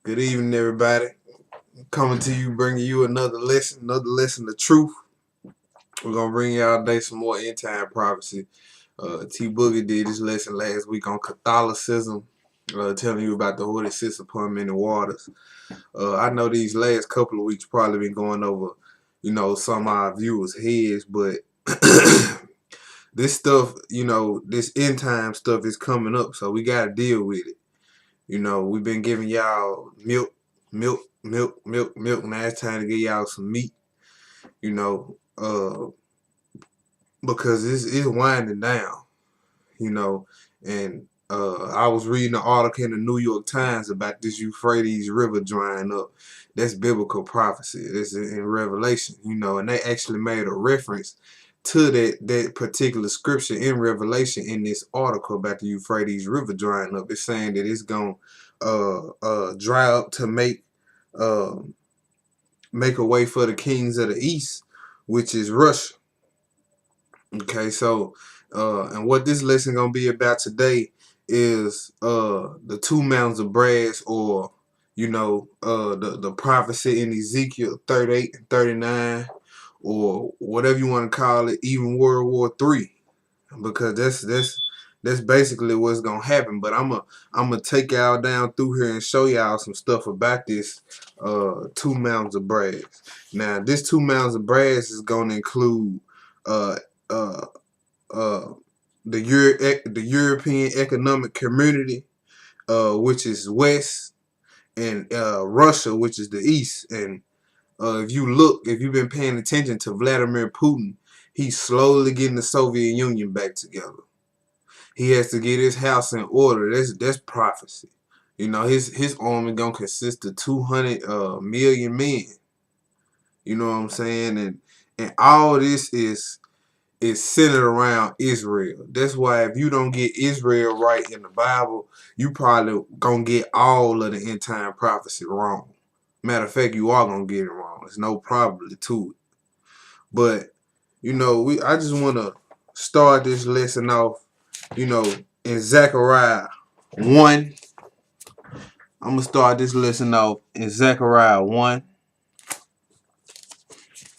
Good evening, everybody. Coming to you, bringing you another lesson of truth. We're gonna bring y'all today some more end time prophecy. T Boogie did this lesson last week on Catholicism, telling you about the Holy sits upon many waters. I know these last couple of weeks probably been going over, some of our viewers' heads, but this stuff, this end time stuff is coming up, so we gotta deal with it. We've been giving y'all milk. Now it's time to get y'all some meat, you know, uh, because it's winding down, and I was reading an article in the New York Times about this Euphrates River drying up. That's biblical prophecy. That's in Revelation, and they actually made a reference to that particular scripture in Revelation in this article about the Euphrates River drying up. It's saying that it's gonna dry up to uh, make a way for the kings of the east, which is Russia. Okay, so and what this lesson gonna be about today is the two mountains of brass, or the prophecy in Ezekiel 38 and 39, or whatever you want to call it, even World War III, because that's basically what's gonna happen. But I'm gonna take y'all down through here and show y'all some stuff about this two mountains of brass. Now, this two mountains of brass is gonna include uh uh uh the European Economic Community, which is west, and Russia, which is the east. And if you've been paying attention to Vladimir Putin, he's slowly getting the Soviet Union back together. He has to get his house in order. That's prophecy. His army gonna consist of 200 million men. You know what I'm saying? And all this is centered around Israel. That's why if you don't get Israel right in the Bible, you probably gonna get all of the end time prophecy wrong. Matter of fact, you are gonna get it wrong. There's no probability to it. But I just wanna start this lesson off, in Zechariah 1. I'm gonna start this lesson off in Zechariah 1.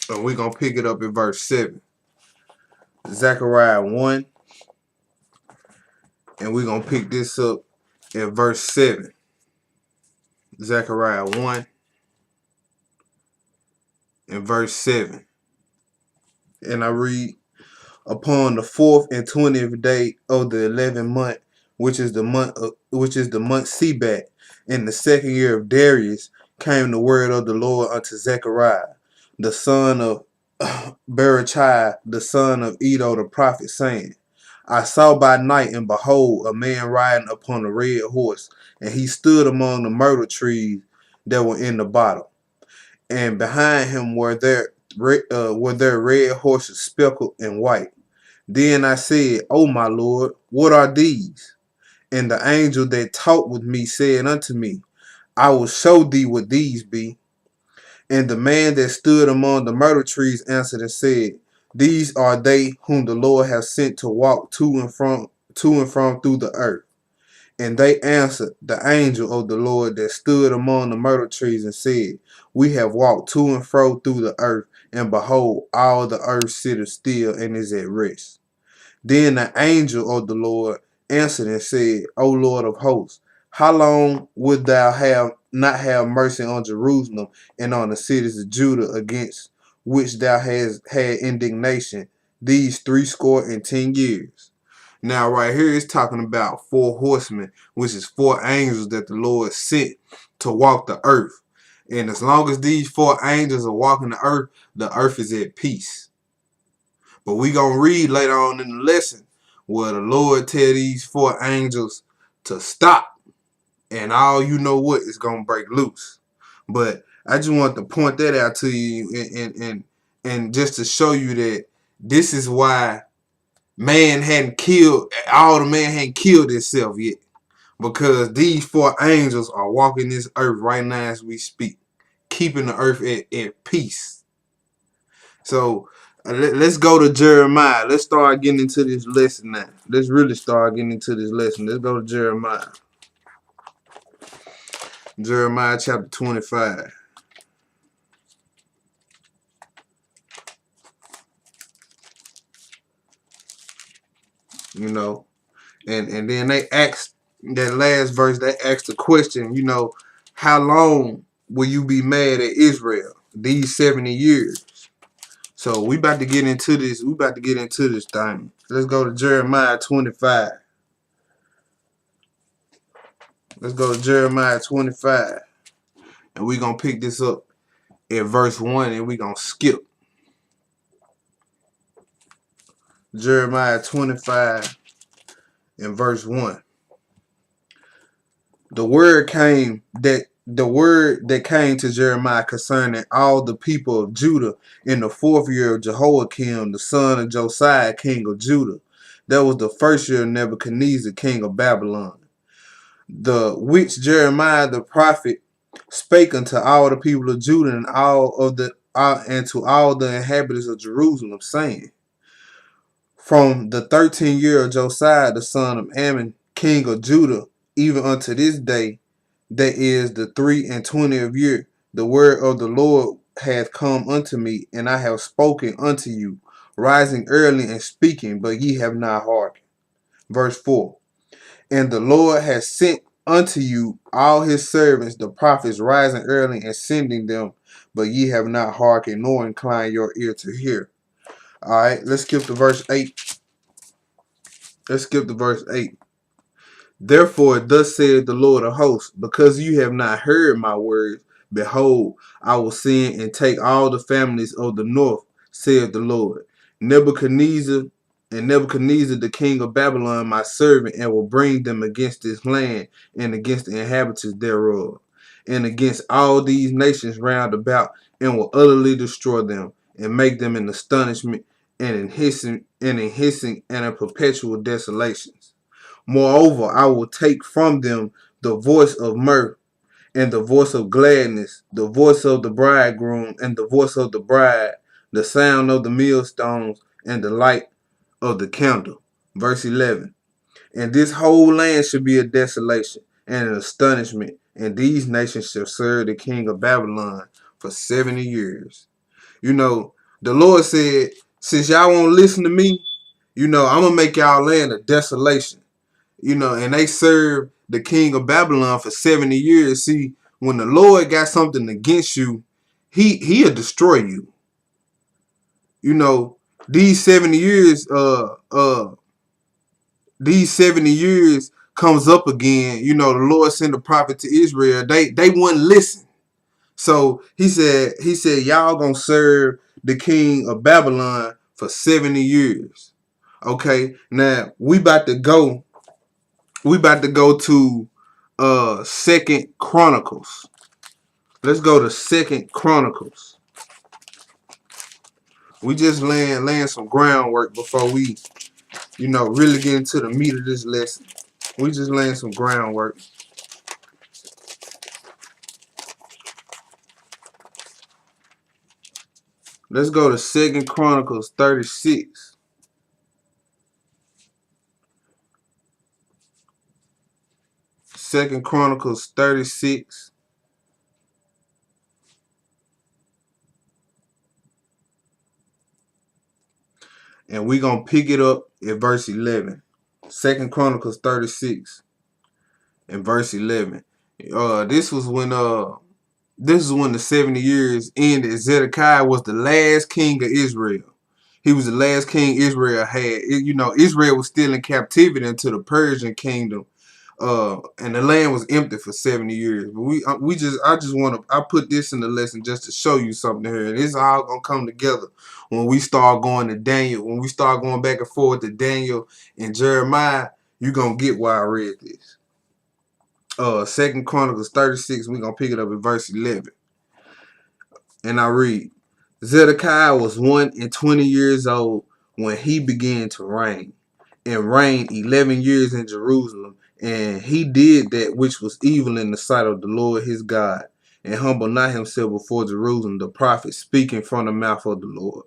And we're gonna pick it up in verse 7. Zechariah 1. And we're gonna pick this up in verse 7. Zechariah 1 and verse 7. And I read, upon the 4th and 20th day of the 11th month, which is the month Sebat, in the 2nd year of Darius, came the word of the Lord unto Zechariah, the son of Berechiah, the son of Edo the prophet, saying, I saw by night, and behold, a man riding upon a red horse, and he stood among the myrtle trees that were in the bottom. And behind him were there red horses speckled and white. Then I said, O my Lord, what are these? And the angel that talked with me said unto me, I will show thee what these be. And the man that stood among the myrtle trees answered and said, These are they whom the Lord hath sent to walk to and from through the earth. And they answered the angel of the Lord that stood among the myrtle trees and said, We have walked to and fro through the earth, and behold, all the earth sitteth still and is at rest. Then the angel of the Lord answered and said, O Lord of hosts, how long wilt thou not have mercy on Jerusalem and on the cities of Judah, against which thou hast had indignation these 60 years? Now, right here, it's talking about 4 horsemen, which is 4 angels that the Lord sent to walk the earth. And as long as these 4 angels are walking the earth is at peace. But we gonna read later on in the lesson where the Lord tell these 4 angels to stop, and all you know what is gonna break loose. But I just want to point that out to you, and just to show you that this is why all the man hadn't killed itself yet, because these 4 angels are walking this earth right now as we speak, keeping the earth at peace. So let's go to Jeremiah. Let's start getting into this lesson now. Let's really start getting into this lesson. Let's go to Jeremiah. Jeremiah chapter 25. You know, and then they asked that last verse. They asked the question. You know, how long will you be mad at Israel? These 70 years. So we about to get into this. We about to get into this thing. Let's go to Jeremiah 25. Let's go to Jeremiah 25. And we're going to pick this up at verse 1 and we're going to skip. Jeremiah 25 and verse 1. The word that came to Jeremiah concerning all the people of Judah in the 4th year of Jehoiakim, the son of Josiah, king of Judah. That was the 1st year of Nebuchadnezzar, king of Babylon. The which Jeremiah the prophet spake unto all the people of Judah and and to all the inhabitants of Jerusalem, saying, from the 13th year of Josiah the son of Ammon, king of Judah, even unto this day, that is the 23rd year, the word of the Lord hath come unto me, and I have spoken unto you, rising early and speaking, but ye have not hearkened. Verse 4. And the Lord has sent unto you all his servants, the prophets, rising early and sending them, but ye have not hearkened, nor inclined your ear to hear. All right, let's skip to verse 8. Let's skip to verse 8. Therefore, thus saith the Lord of hosts, because you have not heard my words, behold, I will send and take all the families of the north, saith the Lord. Nebuchadnezzar the king of Babylon, my servant, and will bring them against this land and against the inhabitants thereof, and against all these nations round about, and will utterly destroy them, and make them in astonishment, and in hissing, and in perpetual desolations. Moreover, I will take from them the voice of mirth and the voice of gladness, the voice of the bridegroom and the voice of the bride, the sound of the millstones and the light of the candle. Verse 11. And this whole land shall be a desolation and an astonishment, and these nations shall serve the king of Babylon for 70 years. You know, the Lord said, since y'all won't listen to me, I'm going to make y'all land a desolation. And they served the king of Babylon for 70 years. See, when the Lord got something against you, he'll destroy you. These 70 years, comes up again. The Lord sent a prophet to Israel. They wouldn't listen. So he said, y'all gonna serve the king of Babylon for 70 years. Okay, now we about to go to 2nd Chronicles. Let's go to 2nd Chronicles. We just laying some groundwork before we, really get into the meat of this lesson. We just laying some groundwork. Let's go to 2nd Chronicles 36. 2nd Chronicles 36. And we're going to pick it up at verse 11. 2nd Chronicles 36 and verse 11. This is when the 70 years ended. Zedekiah was the last king of Israel. He was the last king Israel had. Israel was still in captivity until the Persian kingdom. And the land was empty for 70 years. But I put this in the lesson just to show you something here. And it's all gonna come together when we start going to Daniel. When we start going back and forth to Daniel and Jeremiah, you're gonna get why I read this. 2nd Chronicles 36, we're gonna pick it up at verse 11. And I read, Zedekiah was 120 years old when he began to reign, and reigned 11 years in Jerusalem. And he did that which was evil in the sight of the Lord his God, and humbled not himself before Jerusalem, the prophet speaking from the mouth of the Lord.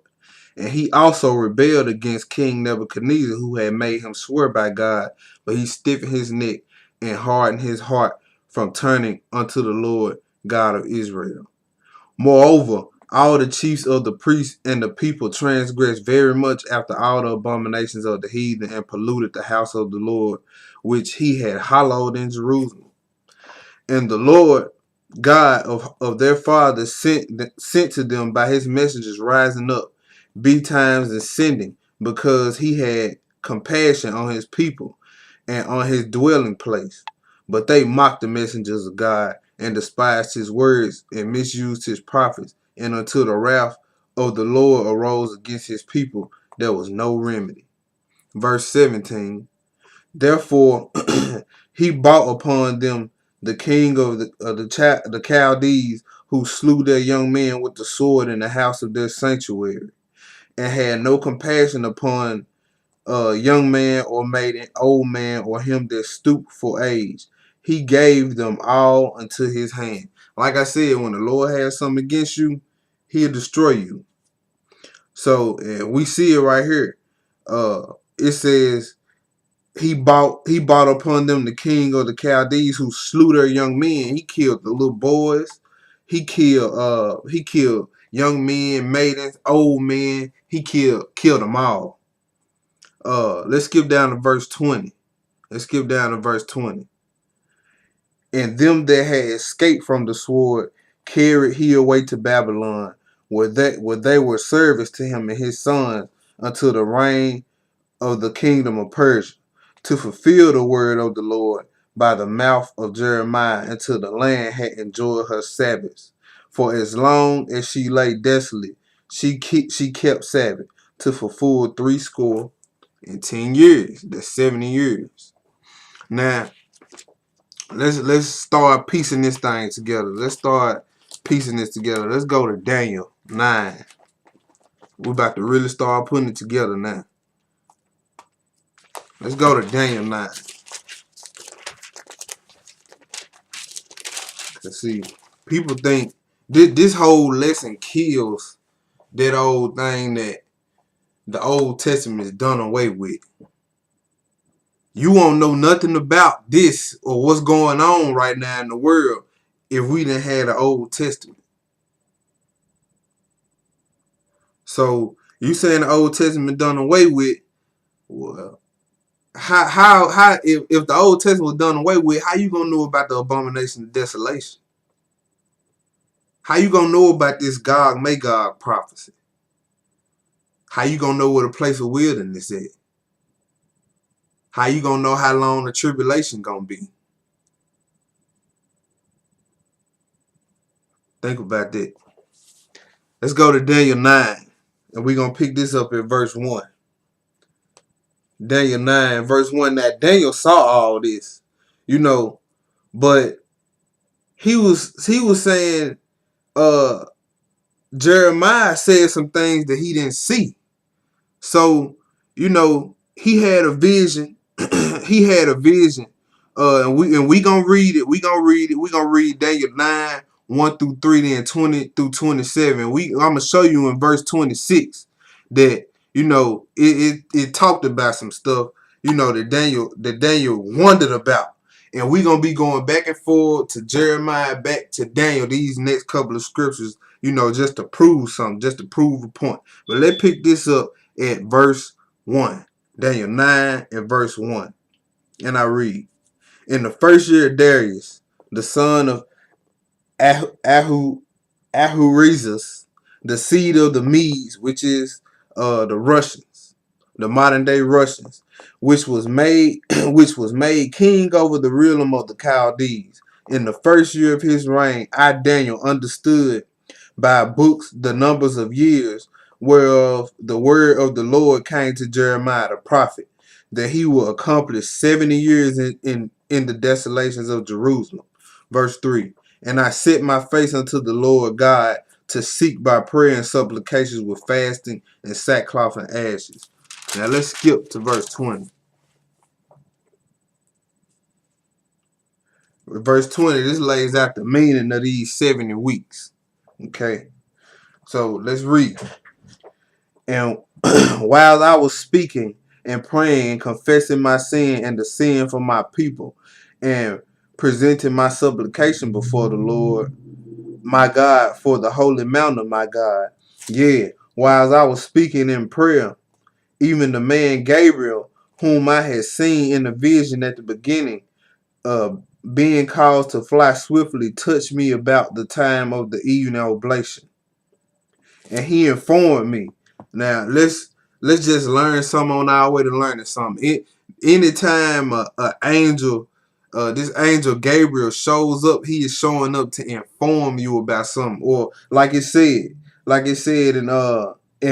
And he also rebelled against King Nebuchadnezzar, who had made him swear by God, but he stiffened his neck and hardened his heart from turning unto the Lord God of Israel. Moreover, all the chiefs of the priests and the people transgressed very much after all the abominations of the heathen, and polluted the house of the Lord, which he had hallowed in Jerusalem. And the Lord God of their fathers sent to them by his messengers rising up betimes and sending, because he had compassion on his people and on his dwelling place. But they mocked the messengers of God, and despised his words, and misused his prophets. And until the wrath of the Lord arose against his people, there was no remedy. Verse 17. Therefore he brought upon them the king of the Chaldees, who slew their young men with the sword in the house of their sanctuary, and had no compassion upon young man or maiden, old man, or him that stooped for age. He gave them all into his hand. Like I said, when the Lord has something against you, he'll destroy you. So we see it right here. It says he bought upon them the king of the Chaldees, who slew their young men. He killed the little boys. He killed young men, maidens, old men. He killed them all. Let's skip down to verse 20. And them that had escaped from the sword carried he away to Babylon, where they were service to him and his sons until the reign of the kingdom of Persia, to fulfill the word of the Lord by the mouth of Jeremiah, until the land had enjoyed her Sabbaths. For as long as she lay desolate, she kept Sabbath, to fulfill 60 years. That's 70 years. Now, let's start piecing this thing together. Let's go to Daniel 9. We're about to really start putting it together now. Let's go to Daniel 9. Let's see. People think this whole lesson kills that old thing that the Old Testament is done away with. You won't know nothing about this or what's going on right now in the world if we didn't have the Old Testament. So you saying the Old Testament done away with? Well, how if the Old Testament was done away with, how you gonna know about the abomination of desolation? How you gonna know about this Gog Magog prophecy? How you gonna know where the place of wilderness is? How you gonna know how long the tribulation gonna be? Think about that. Let's go to Daniel 9, and we're gonna pick this up at verse 1. Daniel 9, verse 1. Now Daniel saw all this, but he was saying Jeremiah said some things that he didn't see. So, he had a vision. He had a vision. And we gonna read it. We're gonna read Daniel 9, 1 through 3, then 20 through 27. I'm gonna show you in verse 26 that it talked about some stuff, that Daniel wondered about. And we're gonna be going back and forth to Jeremiah, back to Daniel, these next couple of scriptures, just to prove something, just to prove a point. But let's pick this up at verse 1. Daniel 9 and verse 1. And I read, in the first year of Darius, the son of Ahurizus, the seed of the Medes, which is the Russians, the modern day Russians, which was made king over the realm of the Chaldees. In the first year of his reign, I, Daniel, understood by books the numbers of years whereof the word of the Lord came to Jeremiah the prophet, that he will accomplish 70 years in the desolations of Jerusalem. Verse 3. And I set my face unto the Lord God to seek by prayer and supplications with fasting and sackcloth and ashes. Now let's skip to verse 20. Verse 20, this lays out the meaning of these 70 weeks. Okay, so let's read. And while I was speaking and praying and confessing my sin and the sin for my people, and presenting my supplication before the Lord my God for the holy mountain, my God. Yeah, while I was speaking in prayer, even the man Gabriel, whom I had seen in the vision at the beginning, uh, being caused to fly swiftly, touched me about the time of the evening oblation, and he informed me. Now let's just learn something on our way to learning something. Anytime a angel, this angel Gabriel shows up, he is showing up to inform you about something, or like it said in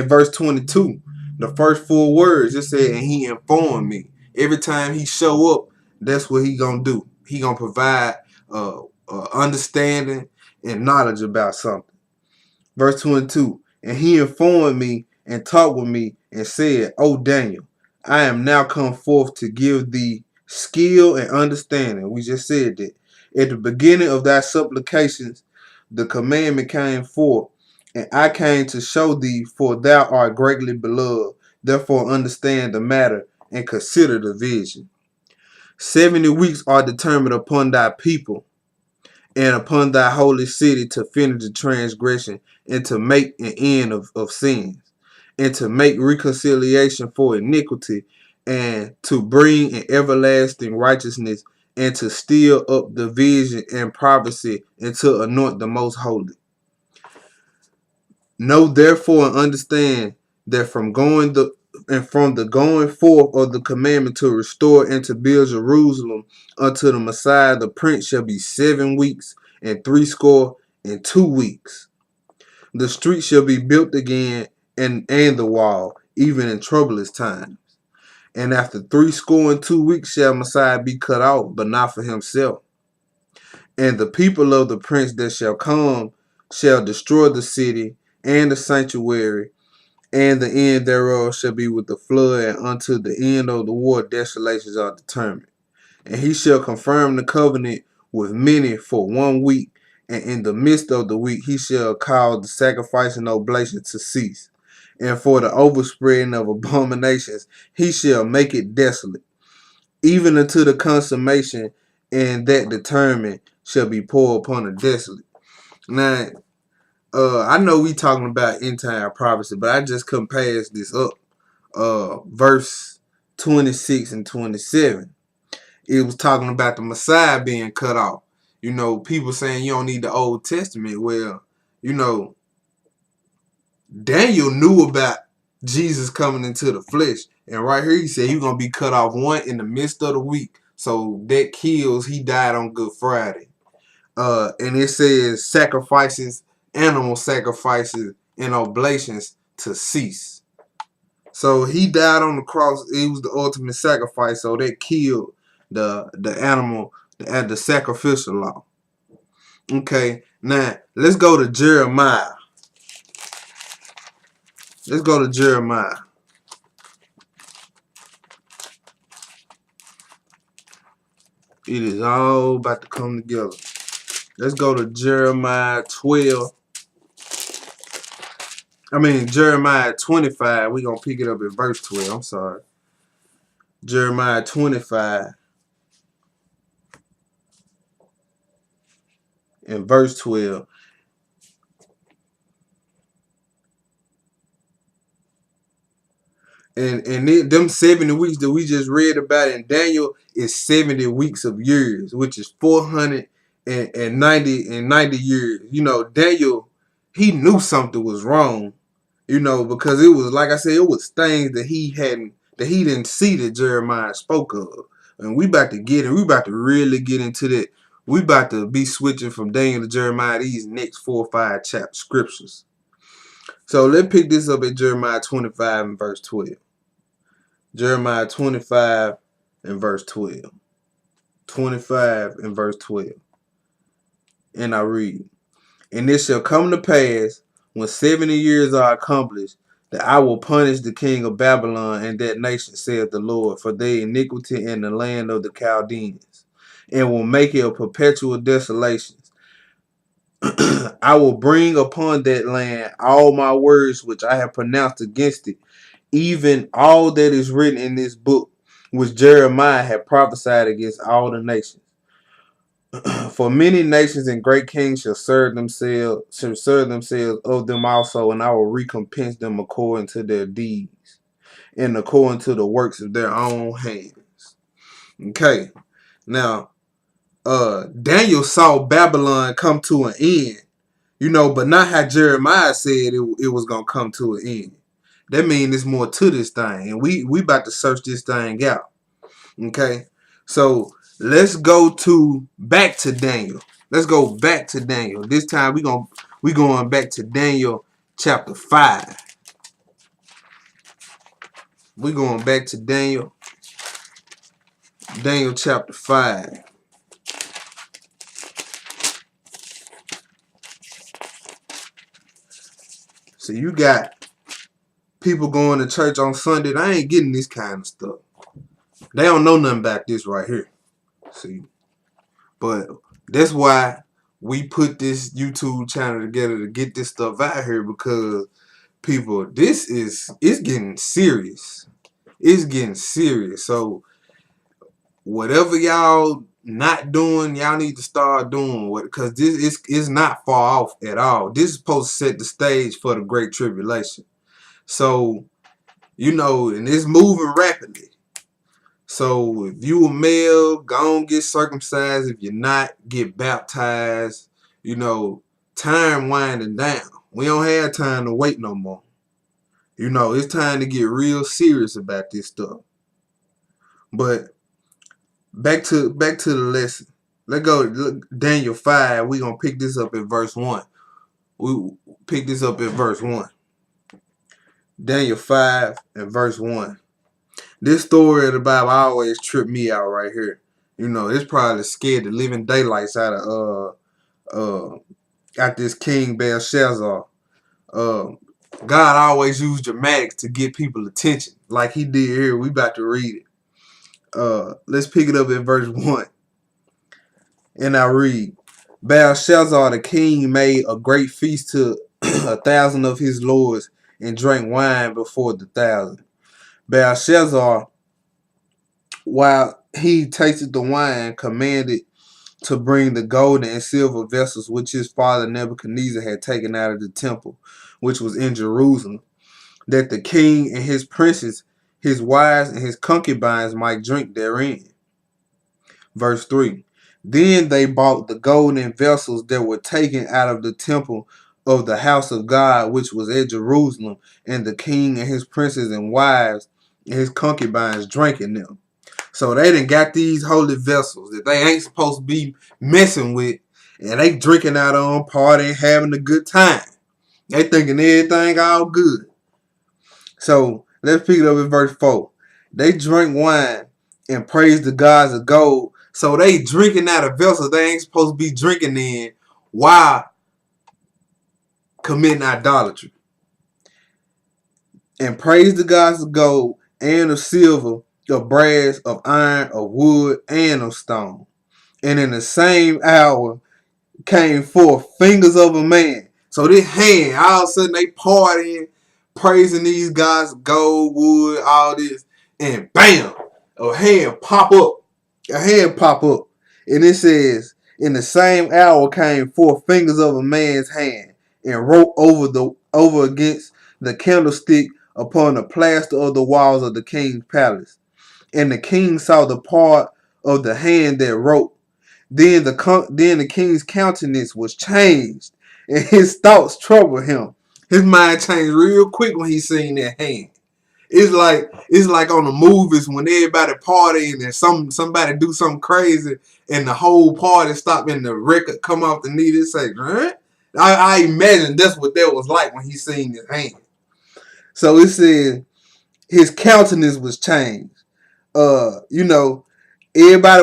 verse 22, the first 4 words it said, and he informed me. Every time he show up, that's what he gonna do. He gonna provide understanding and knowledge about something. Verse 22, and he informed me and talked with me and said, O Daniel, I am now come forth to give thee skill and understanding. We just said that. At the beginning of thy supplications, the commandment came forth, and I came to show thee, for thou art greatly beloved. Therefore understand the matter and consider the vision. 70 weeks are determined upon thy people and upon thy holy city to finish the transgression and to make an end of sins and to make reconciliation for iniquity and to bring an everlasting righteousness and to steal up the vision and prophecy and to anoint the most holy. Know therefore and understand that from the going forth of the commandment to restore and to build Jerusalem unto the Messiah the Prince shall be 7 weeks and 62 weeks. The street shall be built again and the wall, even in troublous times. And after 62 weeks shall Messiah be cut off, but not for himself. And the people of the Prince that shall come shall destroy the city and the sanctuary, and the end thereof shall be with the flood, and unto the end of the war desolations are determined. And he shall confirm the covenant with many for 1 week, and in the midst of the week he shall cause the sacrifice and oblation to cease. And for the overspreading of abominations he shall make it desolate, even unto the consummation, and that determined shall be poured upon the desolate. Now, I know we talking about end time prophecy, but I just couldn't pass this up. Verse 26 and 27. It was talking about the Messiah being cut off. You know, people saying you don't need the Old Testament. Well, you know, Daniel knew about Jesus coming into the flesh. And right here he said he's going to be cut off one in the midst of the week. So that kills, he died on Good Friday. And it says sacrifices, animal sacrifices, and oblations to cease. So he died on the cross. It was the ultimate sacrifice. So that killed the animal, the sacrificial law. Okay, now let's go to Jeremiah. Let's go to Jeremiah. It is all about to come together. Let's go to Jeremiah 12. Jeremiah 25. We're going to pick it up at verse 12. I'm sorry. Jeremiah 25 and verse 12. And them 70 weeks that we just read about in Daniel is 70 weeks of years, which is 490 years. You know, Daniel, he knew something was wrong, you know, because it was, like I said, it was things that he didn't see that Jeremiah spoke of. And we about to really get into that. We about to be switching from Daniel to Jeremiah these next 4 or 5 chapter scriptures. So let's pick this up at Jeremiah 25 and verse 12. Jeremiah 25 and verse 12. 25 and verse 12. And I read, and it shall come to pass when 70 years are accomplished that I will punish the king of Babylon and that nation, saith the Lord, for their iniquity in the land of the Chaldeans, and will make it a perpetual desolation. I will bring upon that land all my words which I have pronounced against it, even all that is written in this book, which Jeremiah had prophesied against all the nations. For many nations and great kings shall serve themselves of them also, and I will recompense them according to their deeds and according to the works of their own hands. Okay. Now, Daniel saw Babylon come to an end, but not how Jeremiah said it was gonna come to an end. That means there's more to this thing, and we about to search this thing out. Okay, so let's go back to Daniel. Let's go back to Daniel. This time we going back to Daniel chapter 5. We going back to Daniel chapter 5. So you got people going to church on Sunday. They ain't getting this kind of stuff. They don't know nothing about this right here. See, but that's why we put this YouTube channel together to get this stuff out here, because people, it's getting serious. It's getting serious. So whatever y'all not doing, y'all need to start doing because this is not far off at all. This is supposed to set the stage for the Great Tribulation. So, and it's moving rapidly. So if you a male, go and get circumcised. If you're not, get baptized. Time winding down. We don't have time to wait no more. It's time to get real serious about this stuff. But back to the lesson. Let's go Daniel 5. We're gonna pick this up at verse 1. We pick this up at verse 1. Daniel 5 and verse 1. This story of the Bible always tripped me out right here. It's probably scared the living daylights out of this King Belshazzar. God always used dramatics to get people attention, like he did here. We about to read it. Let's pick it up at verse 1. And I read, Belshazzar the king made a great feast to 1,000 of his lords and drank wine before the 1,000. Belshazzar, while he tasted the wine, commanded to bring the golden and silver vessels which his father Nebuchadnezzar had taken out of the temple, which was in Jerusalem, that the king and his princes, his wives, and his concubines might drink therein. Verse 3. Then they bought the golden vessels that were taken out of the temple of the house of God, which was at Jerusalem, and the king and his princes and wives and his concubines drank in them. So they done got these holy vessels that they ain't supposed to be messing with, and they drinking out on, partying, having a good time. They thinking everything all good. So let's pick it up in verse 4. They drank wine and praised the gods of gold. So they drinking out of vessels they ain't supposed to be drinking in while committing idolatry. And praise the gods of gold and of silver, of brass, of iron, of wood, and of stone. And in the same hour came forth fingers of a man. So this hand, all of a sudden they partying, praising these guys, gold, wood, all this, and bam, a hand pop up. And it says, in the same hour came forth fingers of a man's hand, and wrote over against the candlestick upon the plaster of the walls of the king's palace. And the king saw the part of the hand that wrote. Then the king's countenance was changed, and his thoughts troubled him. His mind changed real quick when he seen that hand. It's like on the movies when everybody partying and somebody do something crazy and the whole party stop and the record come off the knee. They say, huh? I imagine that's what that was like when he seen his hand. So it said his countenance was changed. Everybody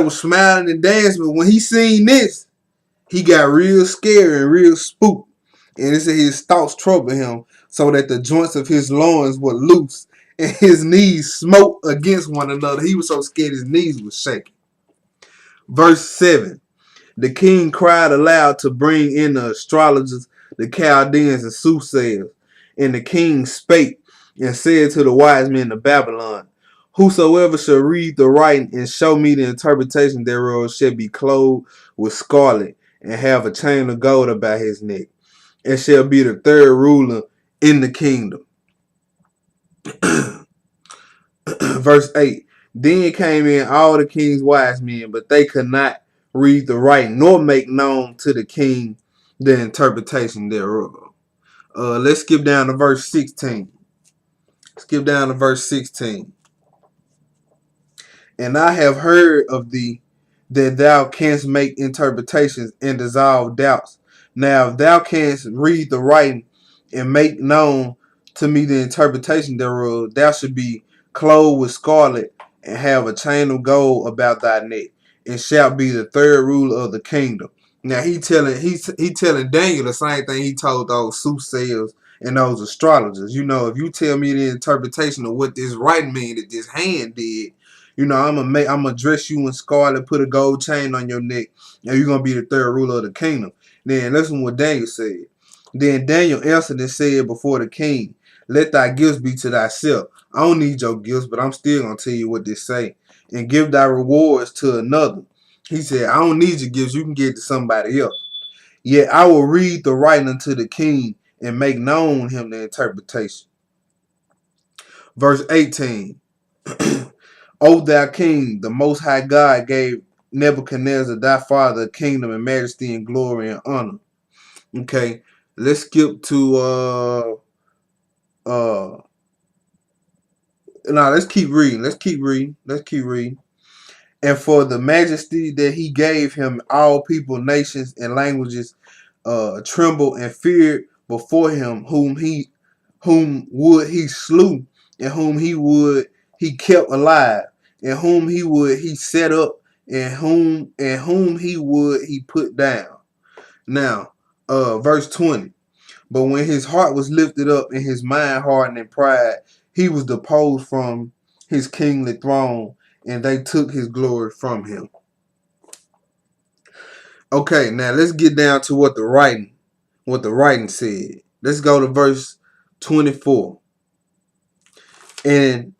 was smiling and dancing, but when he seen this, he got real scared and real spooked. And it said his thoughts troubled him, so that the joints of his loins were loose, and his knees smote against one another. He was so scared his knees was shaking. Verse 7. The king cried aloud to bring in the astrologers, the Chaldeans, and soothsayers. And the king spake and said to the wise men of Babylon, Whosoever shall read the writing and show me the interpretation thereof shall be clothed with scarlet and have a chain of gold about his neck, and shall be the third ruler in the kingdom. Verse 8. Then came in all the king's wise men, but they could not read the writing, nor make known to the king the interpretation thereof. Let's skip down to verse 16. Skip down to verse 16. And I have heard of thee that thou canst make interpretations and dissolve doubts. Now, if thou canst read the writing and make known to me the interpretation thereof, thou should be clothed with scarlet and have a chain of gold about thy neck, and shalt be the third ruler of the kingdom. Now he telling Daniel the same thing he told those soothsayers and those astrologers. You know, if you tell me the interpretation of what this writing mean that this hand did, you know, I'm gonna dress you in scarlet, put a gold chain on your neck, and you're gonna be the third ruler of the kingdom. Then listen what Daniel said. Then Daniel answered and said before the king, let thy gifts be to thyself. I don't need your gifts, but I'm still gonna tell you what they say. And give thy rewards to another. He said, I don't need your gifts, you can give it to somebody else. Yet I will read the writing unto the king and make known him the interpretation. Verse 18. O thou king, the most high God gave Nebuchadnezzar thy father a kingdom and majesty and glory and honor. Okay, let's skip to let's keep reading. Let's keep reading. And for the majesty that he gave him, all people, nations, and languages trembled and feared before him, whom would he slew, and whom he kept alive, and whom he set up, and whom he put down. Now, verse 20. But when his heart was lifted up and his mind hardened in pride, he was deposed from his kingly throne, and they took his glory from him. Okay, now let's get down to what the writing said. Let's go to verse 24. And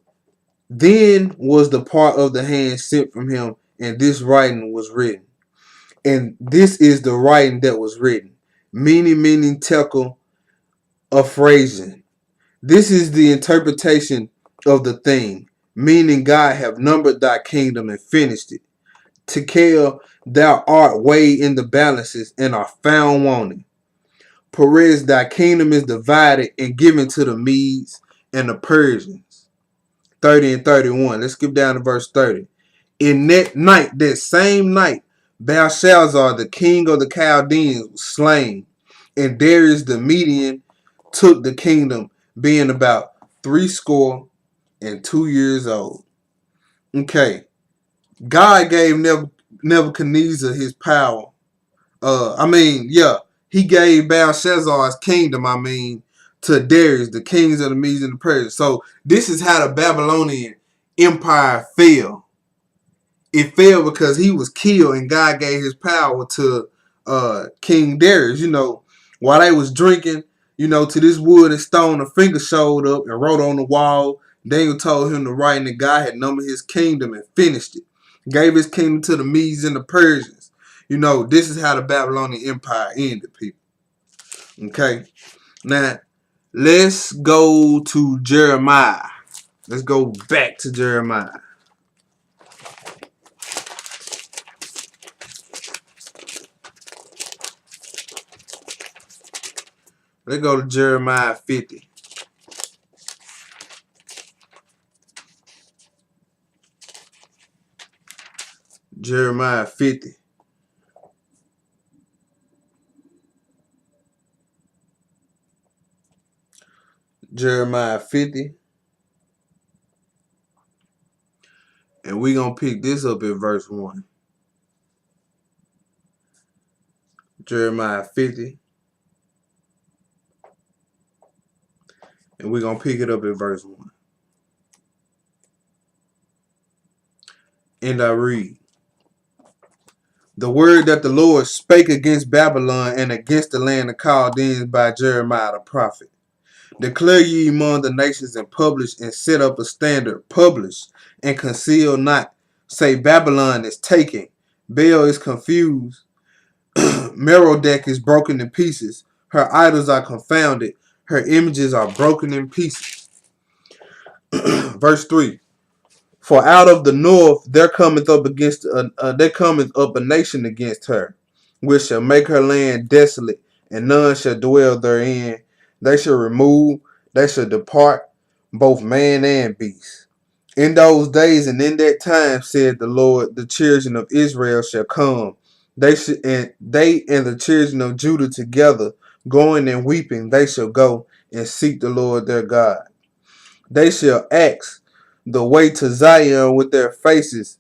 then was the part of the hand sent from him, and this writing was written. And this is the writing that was written. Meaning tekel uphrasing. This is the interpretation of the thing, meaning God have numbered thy kingdom and finished it. Tekel, thou art weighed in the balances and are found wanting. Perez, thy kingdom is divided and given to the Medes and the Persians. 30 and 31. Let's skip down to verse 30. In that same night, Belshazzar, the king of the Chaldeans, was slain, and Darius the Median took the kingdom, being about 62 years old. Okay, God gave Nebuchadnezzar his power. He gave Belshazzar's kingdom, to Darius, the kings of the Medes and the Persians. So this is how the Babylonian Empire fell. It fell because he was killed and God gave his power to King Darius. You know, while they was drinking, to this wood and stone, a finger showed up and wrote on the wall. Daniel told him to write, and God had numbered his kingdom and finished it. Gave his kingdom to the Medes and the Persians. This is how the Babylonian Empire ended, people. Okay. Now, let's go to Jeremiah. Let's go back to Jeremiah. Let's go to Jeremiah 50. Jeremiah 50. Jeremiah 50. And we're going to pick this up at verse 1. Jeremiah 50. And we're going to pick it up at verse 1. And I read. The word that the Lord spake against Babylon and against the land of Chaldeans by Jeremiah the prophet. Declare ye among the nations and publish and set up a standard. Publish and conceal not. Say Babylon is taken. Baal is confused. Merodach is broken in pieces. Her idols are confounded. Her images are broken in pieces. Verse 3. For out of the north there cometh up a nation against her, which shall make her land desolate, and none shall dwell therein. They shall remove, they shall depart, both man and beast. In those days and in that time, said the Lord, the children of Israel shall come. They and the children of Judah together, going and weeping, they shall go and seek the Lord their God. They shall ask the way to Zion with their faces,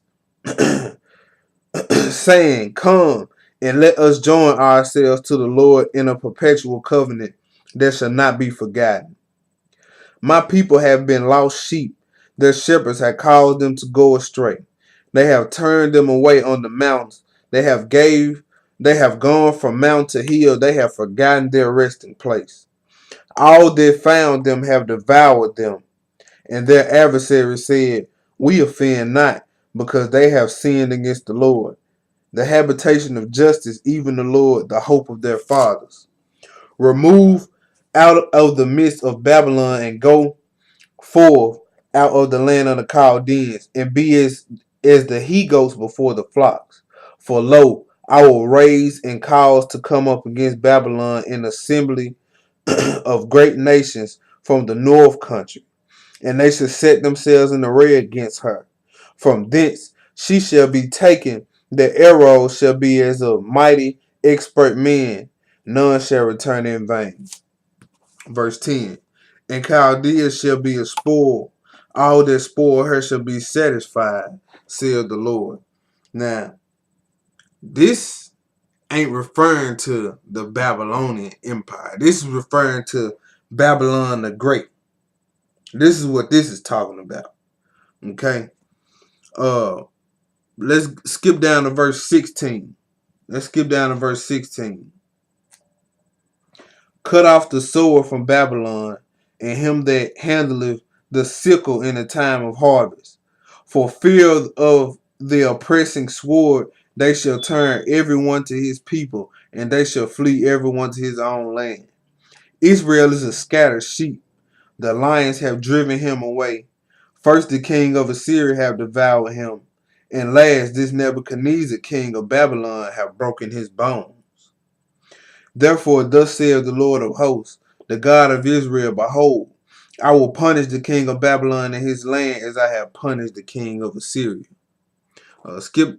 saying, Come and let us join ourselves to the Lord in a perpetual covenant that shall not be forgotten. My people have been lost sheep. Their shepherds have caused them to go astray. They have turned them away on the mountains. They have gone from mount to hill. They have forgotten their resting place. All that found them have devoured them. And their adversary said, We offend not, because they have sinned against the Lord, the habitation of justice, even the Lord, the hope of their fathers. Remove out of the midst of Babylon and go forth out of the land of the Chaldeans, and be as the he goats before the flocks. For lo, I will raise and cause to come up against Babylon an assembly of great nations from the north country, and they shall set themselves in array against her. From thence she shall be taken, the arrows shall be as of mighty expert men, none shall return in vain. Verse 10. And Chaldea shall be a spoil, all that spoil her shall be satisfied, saith the Lord. Now, this ain't referring to the Babylonian Empire. This is referring to Babylon the Great. This is what this is talking about. Okay? Let's skip down to verse 16. Let's skip down to verse 16. Cut off the sword from Babylon, and him that handleth the sickle in the time of harvest. For fear of the oppressing sword, they shall turn everyone to his people, and they shall flee everyone to his own land. Israel is a scattered sheep. The lions have driven him away. First the king of Assyria have devoured him, and last this Nebuchadnezzar king of Babylon have broken his bones. Therefore thus saith the Lord of hosts, the God of Israel, Behold, I will punish the king of Babylon and his land as I have punished the king of Assyria. Skip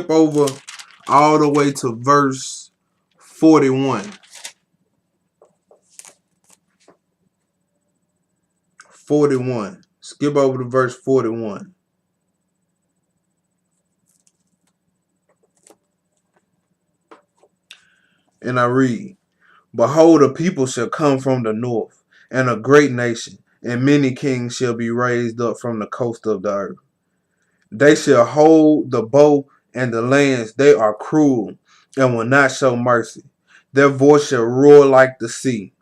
over all the way to verse 41. 41. Skip over to verse 41. And I read, Behold, a people shall come from the north, and a great nation, and many kings shall be raised up from the coast of the earth. They shall hold the bow and the lance. They are cruel and will not show mercy. Their voice shall roar like the sea,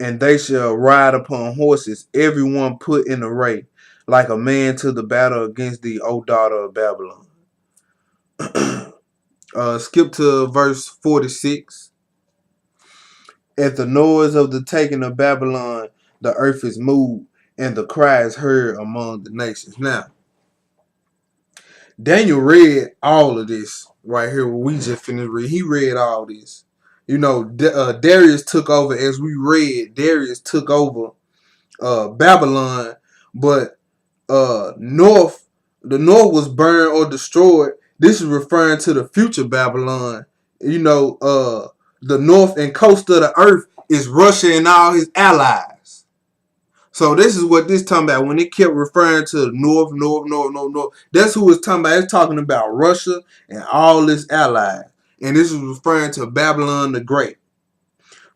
and they shall ride upon horses, every one put in array, like a man to the battle against thee, O daughter of Babylon. Skip to verse 46. At the noise of the taking of Babylon, the earth is moved, and the cry is heard among the nations. Now, Daniel read all of this right here. What we just finished read. He read all this. You know, Darius took over, as we read. Darius took over Babylon, but the north was burned or destroyed. This is referring to the future Babylon. You know, the north and coast of the earth is Russia and all his allies. So this is what this talking about. When it kept referring to north, that's who it's talking about. It's talking about Russia and all its allies. And this is referring to Babylon the Great.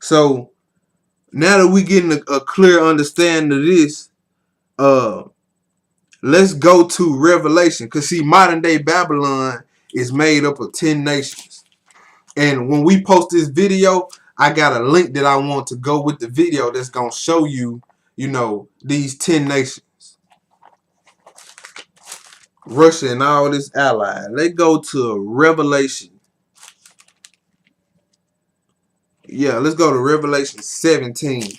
So now that we getting a clear understanding of this, let's go to Revelation. Because see, modern day Babylon is made up of 10 nations. And when we post this video, I got a link that I want to go with the video that's going to show you, you know, these 10 nations. Russia and all this ally. Let's go to Revelation. Yeah, let's go to Revelation 17.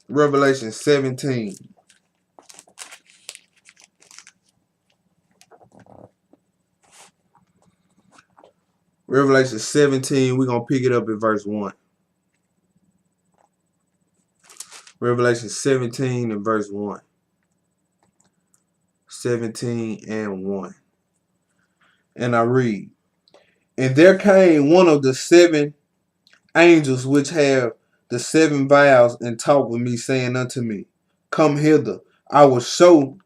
Revelation 17. Revelation 17, we're going to pick it up at verse 1. Revelation 17 and verse 1. 17 and 1. And I read, And there came one of the 7 angels which have the 7 vials, and talked with me, saying unto me, Come hither, I will show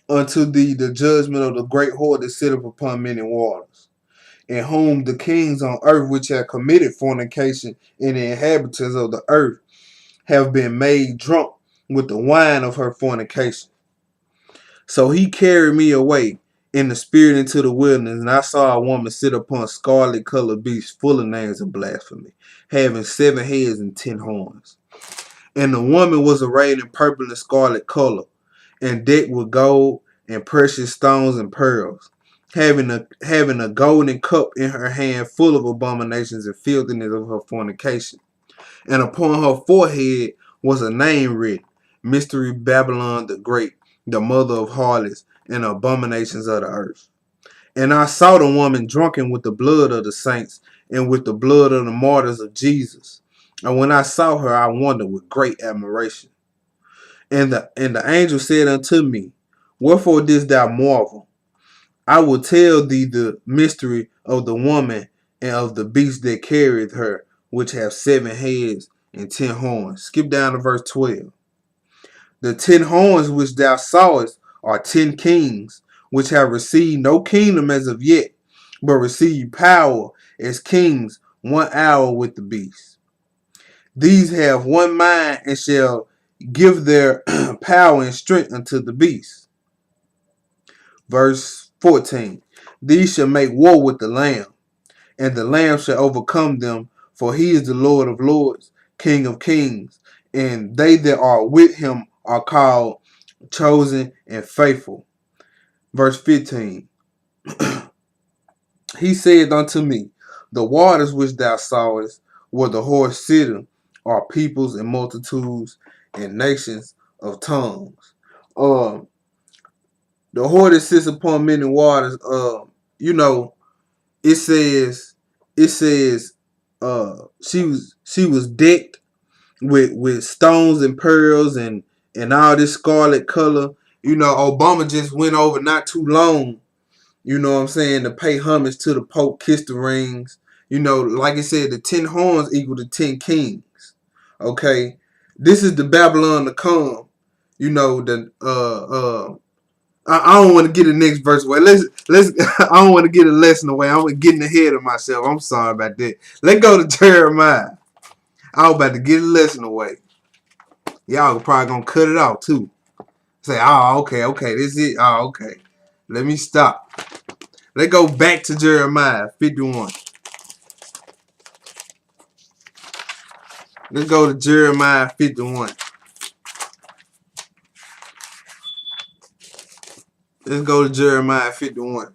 unto thee the judgment of the great whore that sitteth upon many waters, in whom the kings on earth which have committed fornication, and the inhabitants of the earth have been made drunk with the wine of her fornication. So he carried me away in the spirit into the wilderness, and I saw a woman sit upon a scarlet colored beast full of names of blasphemy, having 7 heads and 10 horns. And the woman was arrayed in purple and scarlet color, and decked with gold and precious stones and pearls, having a golden cup in her hand full of abominations and filthiness of her fornication. And upon her forehead was a name written, Mystery Babylon the Great, the mother of harlots and abominations of the earth. And I saw the woman drunken with the blood of the saints and with the blood of the martyrs of Jesus. And when I saw her, I wondered with great admiration. And the angel said unto me, Wherefore didst thou marvel? I will tell thee the mystery of the woman and of the beast that carried her, which have 7 heads and 10 horns. Skip down to verse 12. The 10 horns which thou sawest are 10 kings, which have received no kingdom as of yet, but receive power as kings 1 hour with the beast. These have one mind, and shall give their power and strength unto the beast. Verse 14. These shall make war with the Lamb, and the Lamb shall overcome them, for he is the Lord of lords, King of kings, and they that are with him are called, chosen, and faithful. Verse 15. He said unto me, The waters which thou sawest, where the horse sitteth, are peoples and multitudes and nations of tongues. The whore that sits upon many waters, you know, it says she was decked with stones and pearls and all this scarlet color. You know, Obama just went over not too long, you know what I'm saying, to pay homage to the Pope, kiss the rings. You know, like I said, the 10 horns equal to 10 kings. Okay. This is the Babylon to come. You know, I don't want to get the next verse away. Let's I don't want to get a lesson away. I'm getting ahead of myself. I'm sorry about that. Let's go to Jeremiah. I was about to get a lesson away. Y'all probably gonna cut it out too. Say, oh, okay, this is it. Oh, okay. Let me stop. Let's go back to Jeremiah 51. Let's go to Jeremiah 51. Let's go to Jeremiah 51.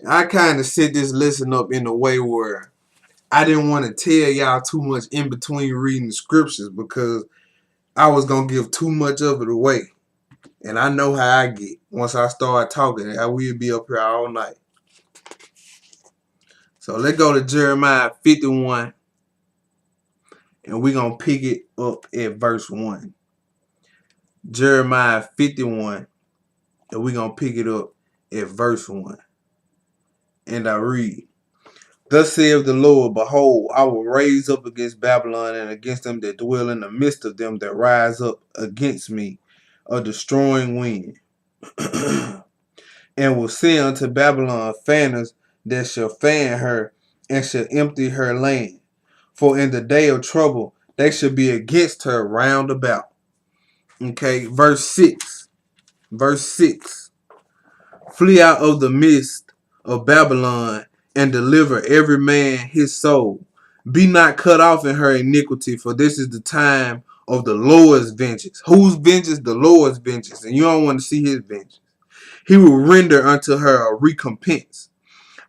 I kind of set this lesson up in a way where I didn't want to tell y'all too much in between reading the scriptures, because I was going to give too much of it away. And I know how I get. Once I start talking, I will be up here all night. So let's go to Jeremiah 51. And we're going to pick it up at verse 1. Jeremiah 51. And we're going to pick it up at verse 1. And I read, Thus saith the Lord, Behold, I will raise up against Babylon and against them that dwell in the midst of them that rise up against me a destroying wind, and will send unto Babylon fanners that shall fan her and shall empty her land. For in the day of trouble they shall be against her round about. Okay, verse 6. Verse 6. Flee out of the midst of Babylon and deliver every man his soul. Be not cut off in her iniquity, for this is the time of the Lord's vengeance. Whose vengeance? The Lord's vengeance. And you don't want to see his vengeance. He will render unto her a recompense.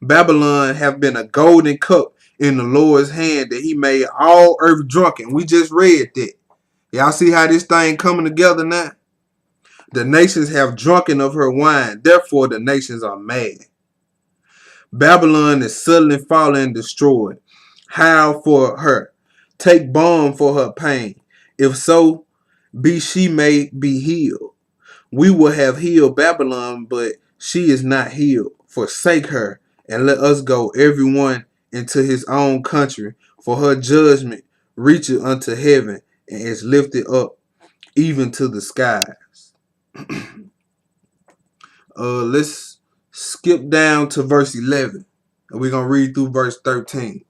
Babylon have been a golden cup in the Lord's hand, that he made all earth drunken. We just read that. Y'all see how this thing coming together now? The nations have drunken of her wine, therefore the nations are mad. Babylon is suddenly fallen and destroyed. Howl for her. Take balm for her pain. If so, she may be healed. We will have healed Babylon, but she is not healed. Forsake her, and let us go, everyone into his own country, for her judgment reacheth unto heaven, and is lifted up even to the skies. Let's skip down to verse 11. And we're going to read through verse 13.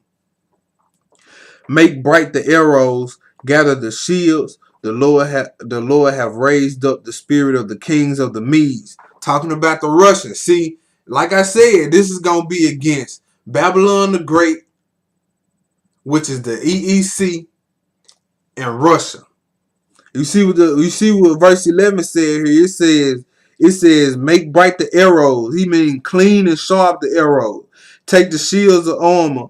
Make bright the arrows, gather the shields. The Lord have raised up the spirit of the kings of the Medes. Talking about the Russians. See, like I said, this is going to be against Babylon the Great, which is the EEC, and Russia. You see what verse 11 said here? It says, make bright the arrows. He means clean and sharp the arrows. Take the shields of armor.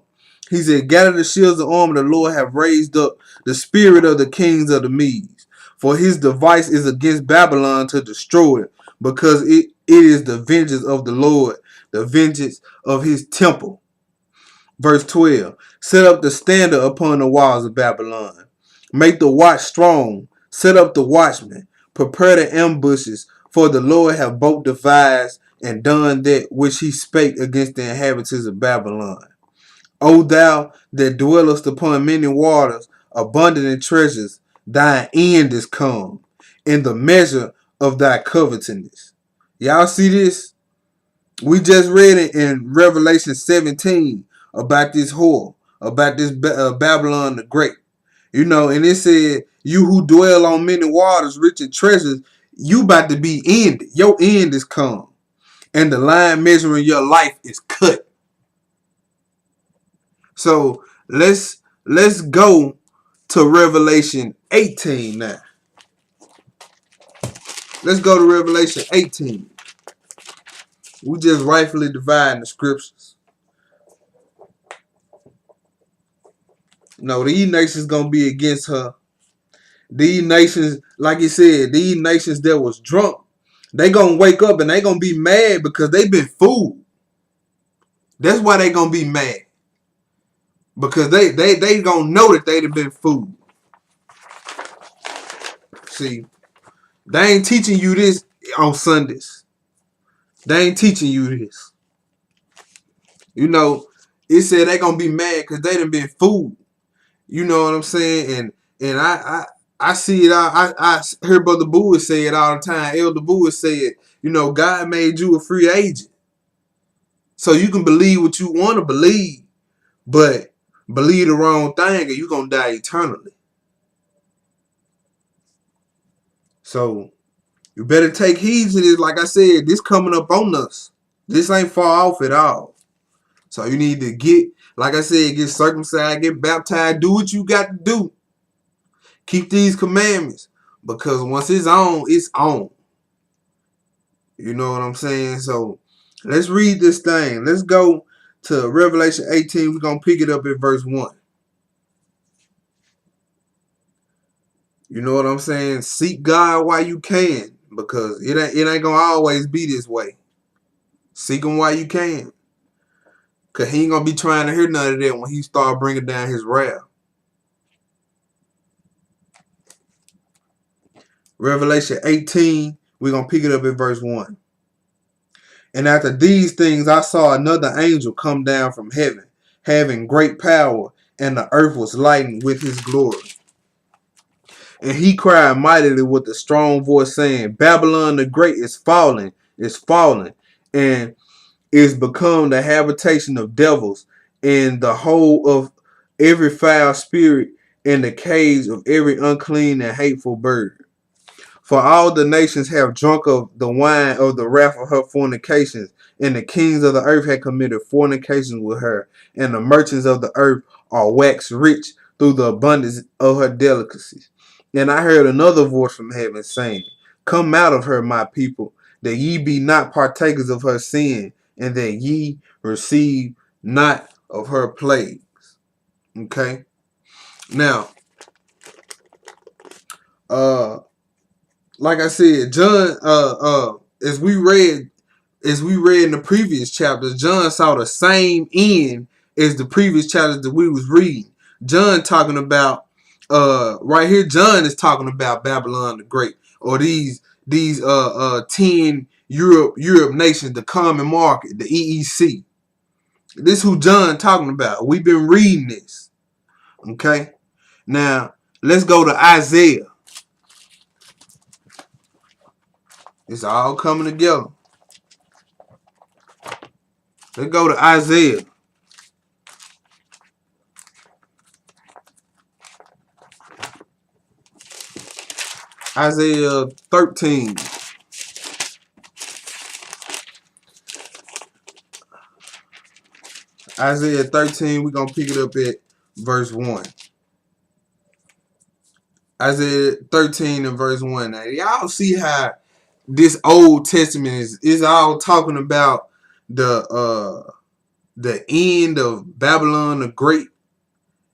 He said, gather the shields of armor. The Lord have raised up the spirit of the kings of the Medes. For his device is against Babylon to destroy it, because it is the vengeance of the Lord, the vengeance of his temple. Verse 12. Set up the standard upon the walls of Babylon. Make the watch strong. Set up the watchmen. Prepare the ambushes. For the Lord have both devised and done that which he spake against the inhabitants of Babylon. O thou that dwellest upon many waters, abundant in treasures, thine end is come, in the measure of thy covetousness. Y'all see this? We just read it in Revelation 17 about this whore, about this Babylon the Great. You know, and it said, you who dwell on many waters, rich in treasures, you about to be ended. Your end is come. And the line measuring your life is cut. So let's go to Revelation 18 now. Let's go to Revelation 18. We just rightfully dividing the scriptures. No, these nations gonna be against her. These nations, like you said, these nations that was drunk, they gonna wake up and they gonna be mad because they been fooled. That's why they gonna be mad. Because they gonna know that they'd have been fooled. See, they ain't teaching you this on Sundays. They ain't teaching you this. You know, it said they gonna be mad because they done been fooled. You know what I'm saying? And I see it. I hear Brother Bowie say it all the time. Elder Bowie said, you know, God made you a free agent, so you can believe what you want to believe, but believe the wrong thing and you're gonna die eternally. So you better take heed to this. Like I said, this coming up on us. This ain't far off at all. So you need to get, like I said, get circumcised, get baptized, do what you got to do. Keep these commandments. Because once it's on, it's on. You know what I'm saying? So let's read this thing. Let's go to Revelation 18. We're going to pick it up at verse 1. You know what I'm saying? Seek God while you can. Because it ain't going to always be this way. Seek him while you can. Because he ain't going to be trying to hear none of that when he start bringing down his wrath. Revelation 18, we're going to pick it up at verse 1. And after these things, I saw another angel come down from heaven, having great power, and the earth was lightened with his glory. And he cried mightily with a strong voice, saying, Babylon the Great is fallen, and is become the habitation of devils, and the hole of every foul spirit, and the cage of every unclean and hateful bird. For all the nations have drunk of the wine of the wrath of her fornications, and the kings of the earth had committed fornications with her, and the merchants of the earth are waxed rich through the abundance of her delicacies. And I heard another voice from heaven saying, Come out of her, my people, that ye be not partakers of her sin, and that ye receive not of her plagues. Okay? Now, like I said, John, as we read in the previous chapters, John saw the same end as the previous chapters that we was reading. John talking about, right here, John is talking about Babylon the Great, or these 10 Europe nations, the common market, the EEC. This is who John talking about. We've been reading this. Okay? Now, let's go to Isaiah. It's all coming together. Let's go to Isaiah. Isaiah 13. Isaiah 13, we're going to pick it up at verse 1. Isaiah 13 and verse 1. Now, y'all see how this Old Testament is all talking about the end of Babylon the Great.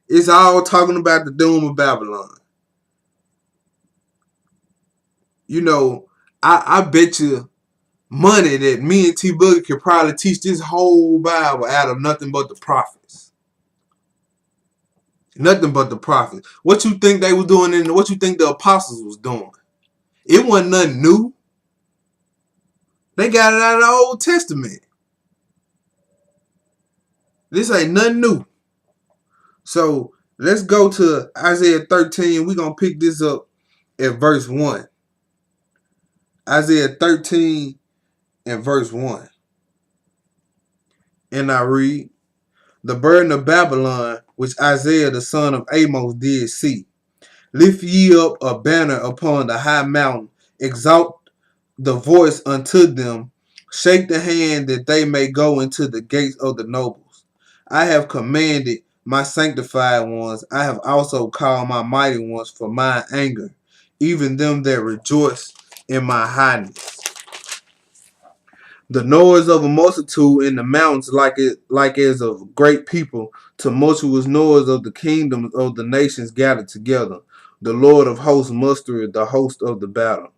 It's all talking about the doom of Babylon. You know, I bet you money that me and T Boogie could probably teach this whole Bible out of nothing but the prophets. Nothing but the prophets. What you think they was doing and what you think the apostles was doing? It wasn't nothing new. They got it out of the Old Testament. This ain't nothing new. So let's go to Isaiah 13. We're going to pick this up at verse 1. Isaiah 13 and verse 1. And I read, The burden of Babylon, which Isaiah the son of Amos did see. Lift ye up a banner upon the high mountain, exalt the voice unto them, shake the hand that they may go into the gates of the nobles. I have commanded my sanctified ones, I have also called my mighty ones for mine anger, even them that rejoice in my highness. The noise of a multitude in the mountains like as of great people, tumultuous noise of the kingdoms of the nations gathered together. The Lord of hosts mustereth the host of the battle.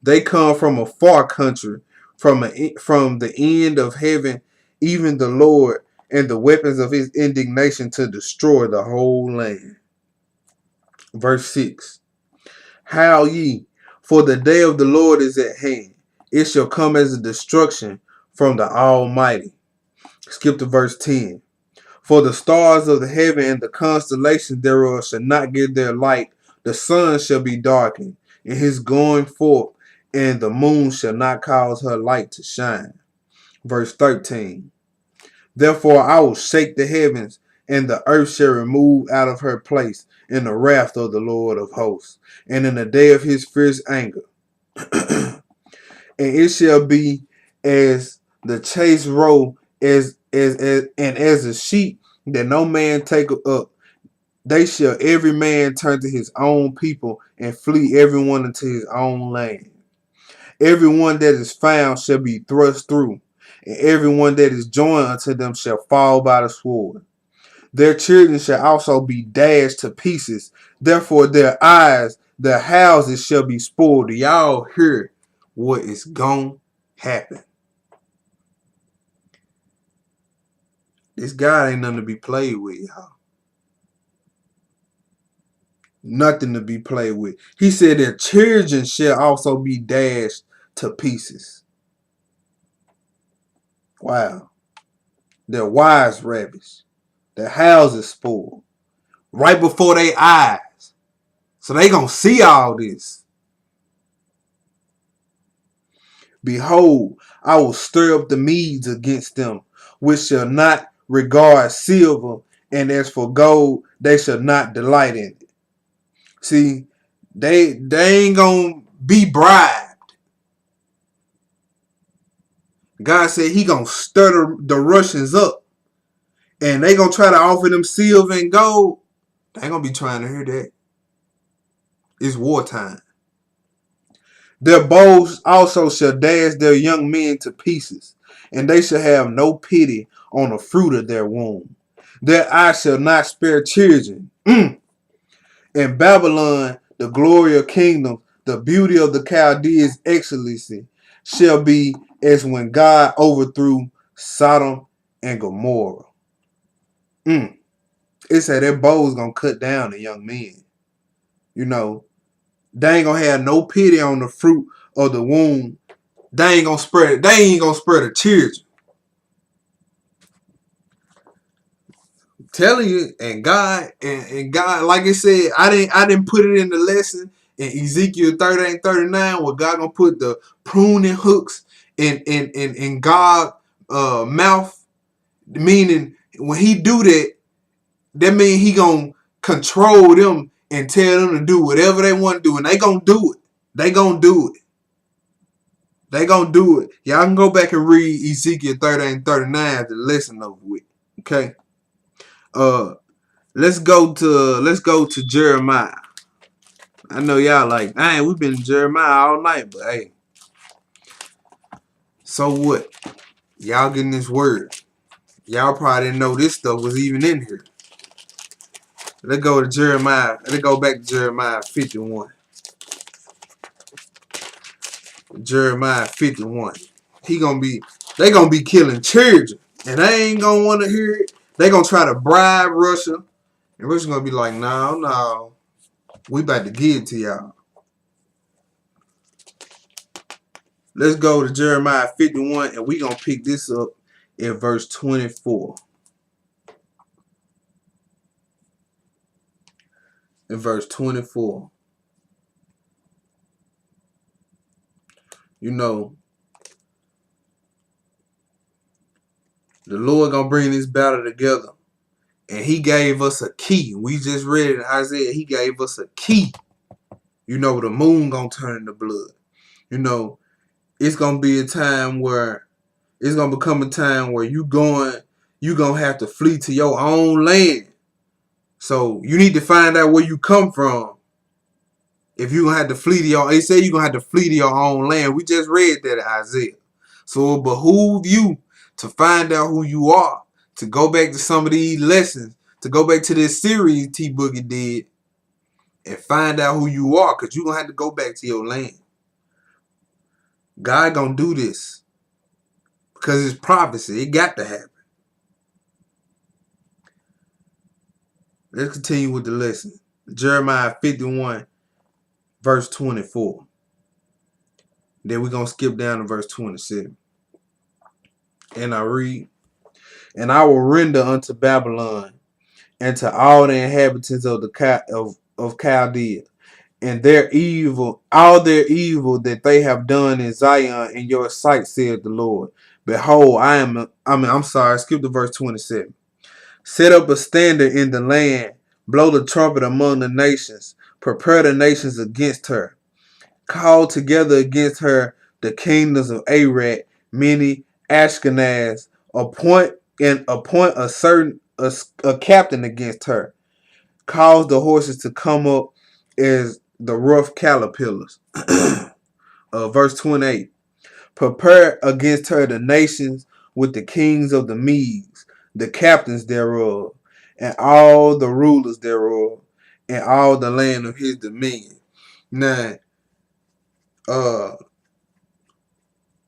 They come from a far country, from the end of heaven, even the Lord, and the weapons of his indignation to destroy the whole land. Verse 6. Howl ye, for the day of the Lord is at hand. It shall come as a destruction from the Almighty. Skip to verse 10. For the stars of the heaven and the constellations thereof shall not give their light. The sun shall be darkened in his going forth, and the moon shall not cause her light to shine. Verse 13. Therefore I will shake the heavens, and the earth shall remove out of her place in the wrath of the Lord of hosts, and in the day of his fierce anger. And it shall be as the chase roe, as a sheep that no man take up. They shall every man turn to his own people, and flee everyone into his own land. Everyone that is found shall be thrust through, and everyone that is joined unto them shall fall by the sword. Their children shall also be dashed to pieces. Therefore their houses shall be spoiled. Do y'all hear what is going to happen? This God ain't nothing to be played with, y'all. Nothing to be played with. He said their children shall also be dashed to pieces. Wow. Their wives ravished. Their houses spoiled. Right before their eyes. So they gonna see all this. Behold, I will stir up the Medes against them, which shall not regard silver, and as for gold, they shall not delight in it. See, they ain't gonna be bribed. God said he gonna stir the Russians up. And they gonna try to offer them silver and gold. They ain't gonna be trying to hear that. It's wartime. Their bows also shall dash their young men to pieces, and they shall have no pity on the fruit of their womb. Their eyes shall not spare children. In Babylon, the glory of kingdom, the beauty of the Chaldeans' excellency, shall be as when God overthrew Sodom and Gomorrah. It said their bows gonna cut down the young men. You know, they ain't gonna have no pity on the fruit of the womb. They ain't gonna spread it. They ain't gonna spread the children. I'm telling you, and God, like I said, I didn't put it in the lesson in Ezekiel 38:39 where God gonna put the pruning hooks in God's mouth. Meaning when he do that, that means he gonna control them and tell them to do whatever they want to do, and they gonna do it. They gonna do it. They gonna do it. Y'all can go back and read Ezekiel 38:39 to lesson over with. Okay. Let's go to Jeremiah. I know y'all like, dang, we've been in Jeremiah all night, but hey. So what? Y'all getting this word. Y'all probably didn't know this stuff was even in here. Let's go to Jeremiah. Let's go back to Jeremiah 51. Jeremiah 51. They gonna be killing children. And they ain't gonna want to hear it. They gonna try to bribe Russia. And Russia's gonna be like, no. We about to give it to y'all. Let's go to Jeremiah 51 and we gonna pick this up in verse 24. In verse 24. You know, the Lord gonna bring this battle together. And he gave us a key. We just read in Isaiah. He gave us a key. You know, the moon gonna turn into blood. You know, it's gonna be a time where it's gonna become a time where you gonna have to flee to your own land. So you need to find out where you come from. If you gonna have to flee to they say you're gonna have to flee to your own land. We just read that in Isaiah. So it behoove you to find out who you are, to go back to some of these lessons, to go back to this series T Boogie did, and find out who you are, because you're gonna have to go back to your land. God gonna do this. Because it's prophecy. It got to happen. Let's continue with the lesson. Jeremiah 51, verse 24. Then we're going to skip down to verse 27. And I read, and I will render unto Babylon and to all the inhabitants of Chaldea, and all their evil that they have done in Zion in your sight, saith the Lord. Behold, I'm sorry, skip to verse 27. Set up a standard in the land, blow the trumpet among the nations, prepare the nations against her. Call together against her the kingdoms of Arad, many Ashkenaz, appoint a captain against her. Cause the horses to come up as the rough caterpillars. Verse 28. Prepare against her the nations with the kings of the Medes, the captains thereof, and all the rulers thereof, and all the land of his dominion. Now, the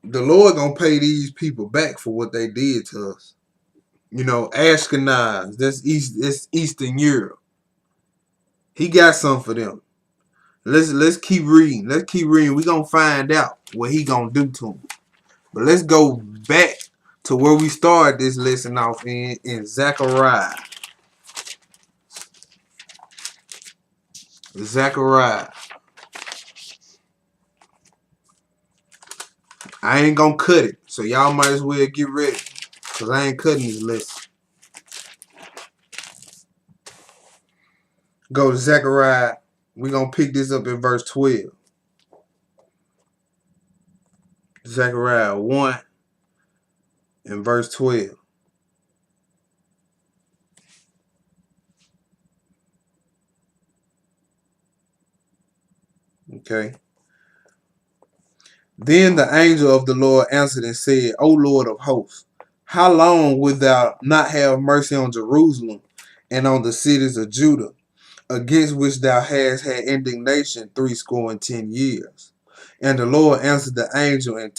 Lord gonna pay these people back for what they did to us. You know, Ashkenaz, that's Eastern Europe. He got something for them. Let's keep reading. Let's keep reading. We gonna find out what he gonna do to them. But let's go back to where we started this lesson off in Zechariah. Zechariah. I ain't gonna cut it, so y'all might as well get ready, because I ain't cutting this lesson. Go to Zechariah. We're gonna pick this up in verse 12. Zechariah 1, in verse 12. Okay. Then the angel of the Lord answered and said, O Lord of hosts, how long wilt thou not have mercy on Jerusalem and on the cities of Judah, against which thou hast had indignation 70 years? And the Lord answered the angel and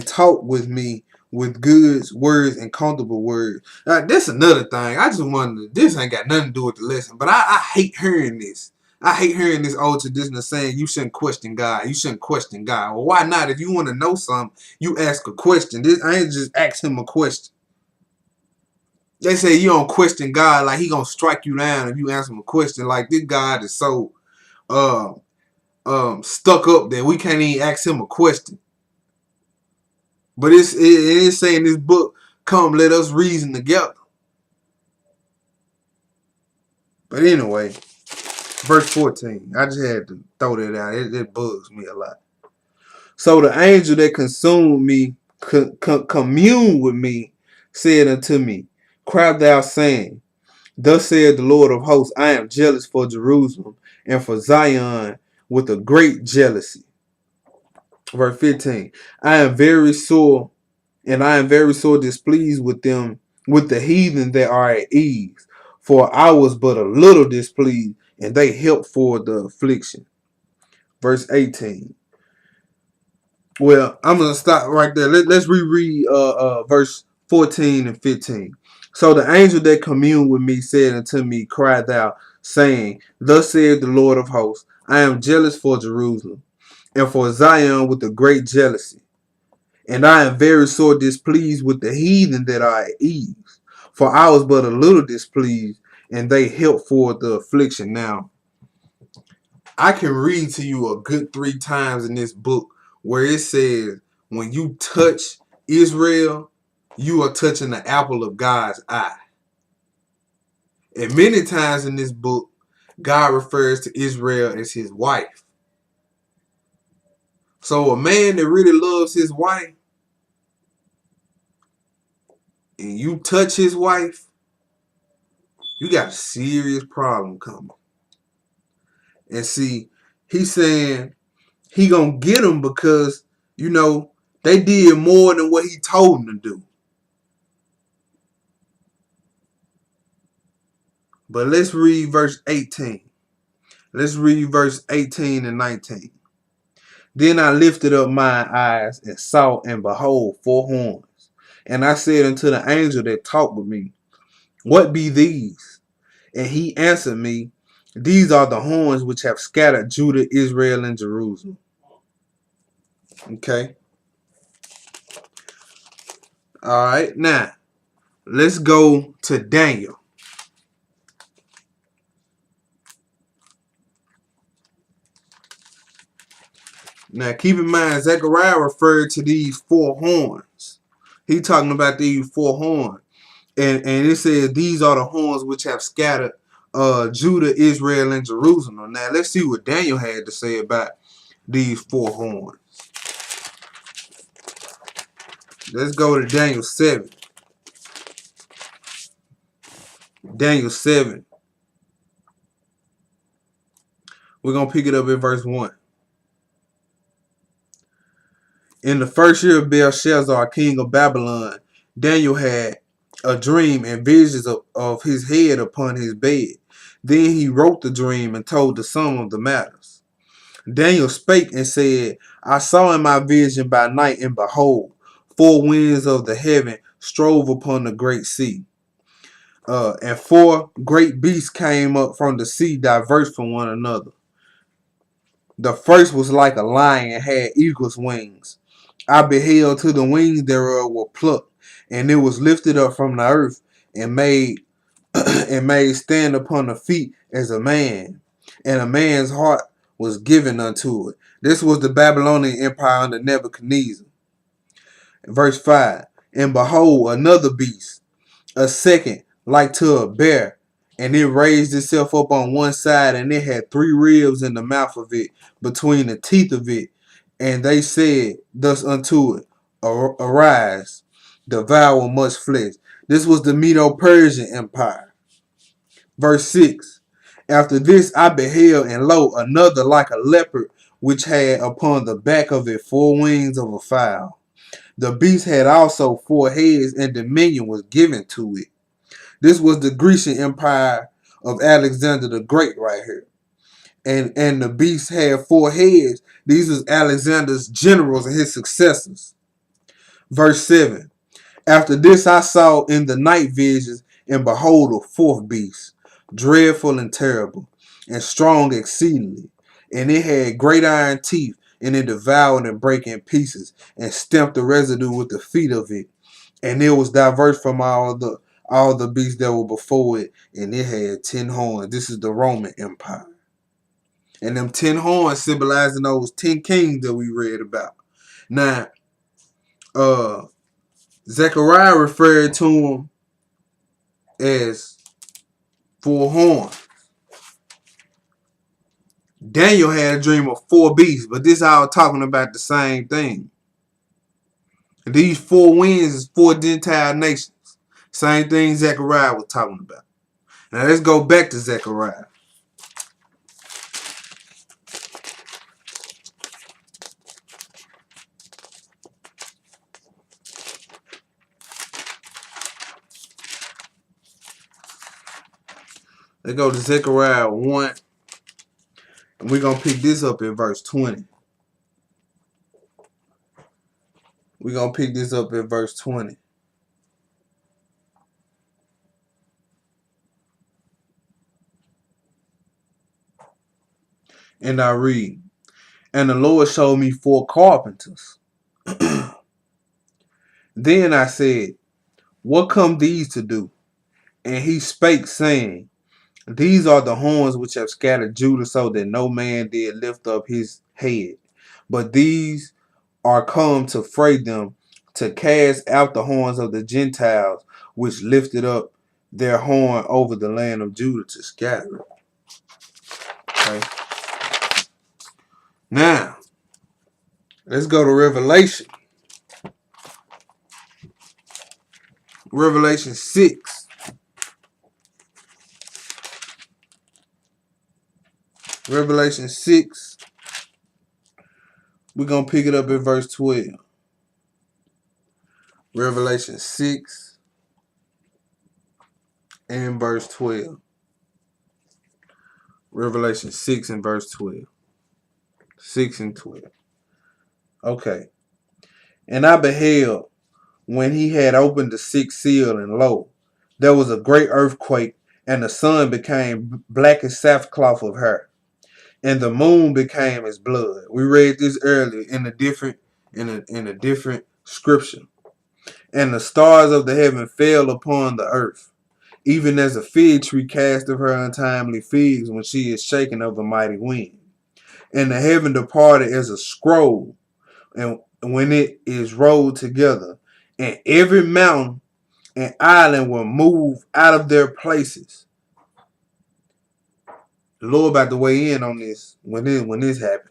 talked with me with good words and comfortable words. This another thing. I just wanted this ain't got nothing to do with the lesson, but I hate hearing this. I hate hearing this old tradition of saying you shouldn't question God. You shouldn't question God. Well, why not? If you want to know something, you ask a question. I ain't just ask him a question. They say you don't question God like he gonna strike you down if you answer him a question. Like this God is so uh stuck up that we can't even ask him a question. But it is saying this book, come let us reason together. But anyway, verse 14. I just had to throw that out. It bugs me a lot. So the angel that consumed me, communed with me, said unto me, cry thou saying, thus saith the Lord of hosts, I am jealous for Jerusalem and for Zion with a great jealousy. Verse 15. I am very sore displeased with them, with the heathen that are at ease. For I was but a little displeased, and they helped for the affliction. Verse 18. Well, I'm gonna stop right there. Let's reread verse 14 and 15. So the angel that communed with me said unto me, cry thou, saying, thus saith the Lord of hosts, I am jealous for Jerusalem, and for Zion with a great jealousy. And I am very sore displeased with the heathen that are at ease. For I was but a little displeased, and they helped for the affliction. Now, I can read to you a good 3 times in this book where it says, when you touch Israel, you are touching the apple of God's eye. And many times in this book, God refers to Israel as his wife. So a man that really loves his wife, and you touch his wife, you got a serious problem coming. And see, he's saying he gonna get them because, you know, they did more than what he told them to do. But let's read verse 18. Let's read verse 18 and 19. Then I lifted up my eyes and saw, and behold, 4 horns. And I said unto the angel that talked with me, what be these? And he answered me, these are the horns which have scattered Judah, Israel, and Jerusalem. Okay. All right. Now, let's go to Daniel. Now, keep in mind, Zechariah referred to these 4 horns. He talking about these 4 horns. And it says, these are the horns which have scattered Judah, Israel, and Jerusalem. Now, let's see what Daniel had to say about these 4 horns. Let's go to Daniel 7. Daniel 7. We're going to pick it up in verse 1. In the first year of Belshazzar, king of Babylon, Daniel had a dream and visions of his head upon his bed. Then he wrote the dream and told the sum of the matters. Daniel spake and said, I saw in my vision by night, and behold, 4 winds of the heaven strove upon the great sea. And 4 great beasts came up from the sea, diverse from one another. The first was like a lion and had eagle's wings. I beheld till the wings thereof were plucked, and it was lifted up from the earth and made stand upon the feet as a man, and a man's heart was given unto it. This was the Babylonian Empire under Nebuchadnezzar. Verse 5. And behold, another beast, a second, like to a bear, and it raised itself up on one side, and it had 3 ribs in the mouth of it, between the teeth of it. And they said thus unto it, arise, devour much flesh. This was the Medo-Persian Empire. Verse 6. After this I beheld, and lo, another like a leopard, which had upon the back of it 4 wings of a fowl. The beast had also 4 heads, and dominion was given to it. This was the Grecian Empire of Alexander the Great right here. And the beast had 4 heads. These was Alexander's generals and his successors. Verse 7. After this I saw in the night visions, and behold, a 4th beast, dreadful and terrible, and strong exceedingly. And it had great iron teeth, and it devoured and brake in pieces, and stamped the residue with the feet of it. And it was diverse from all the beasts that were before it, and it had 10 horns. This is the Roman Empire. And them 10 horns symbolizing those 10 kings that we read about. Now, Zechariah referred to them as 4 horns. Daniel had a dream of 4 beasts, but this all talking about the same thing. And these 4 winds is 4 Gentile nations. Same thing Zechariah was talking about. Now let's go back to Zechariah. Let's go to Zechariah 1. And we're going to pick this up in verse 20. We're going to pick this up in verse 20. And I read, and the Lord showed me 4 carpenters. Then I said, what come these to do? And he spake, saying, these are the horns which have scattered Judah, so that no man did lift up his head. But these are come to fray them, to cast out the horns of the Gentiles, which lifted up their horn over the land of Judah to scatter it. Okay. Now, let's go to Revelation. Revelation 6. Revelation 6. We're going to pick it up in verse 12. Revelation 6 and verse 12. Revelation 6 and verse 12. 6 and 12. Okay. And I beheld when he had opened the 6th seal, and lo, there was a great earthquake, and the sun became black as sackcloth of hair, and the moon became as blood. We read this earlier in a different scripture. And the stars of the heaven fell upon the earth, even as a fig tree casteth her untimely figs when she is shaken of a mighty wind. And the heaven departed as a scroll, and when it is rolled together, and every mountain and island will move out of their places. The Lord about to weigh in on this when this happened.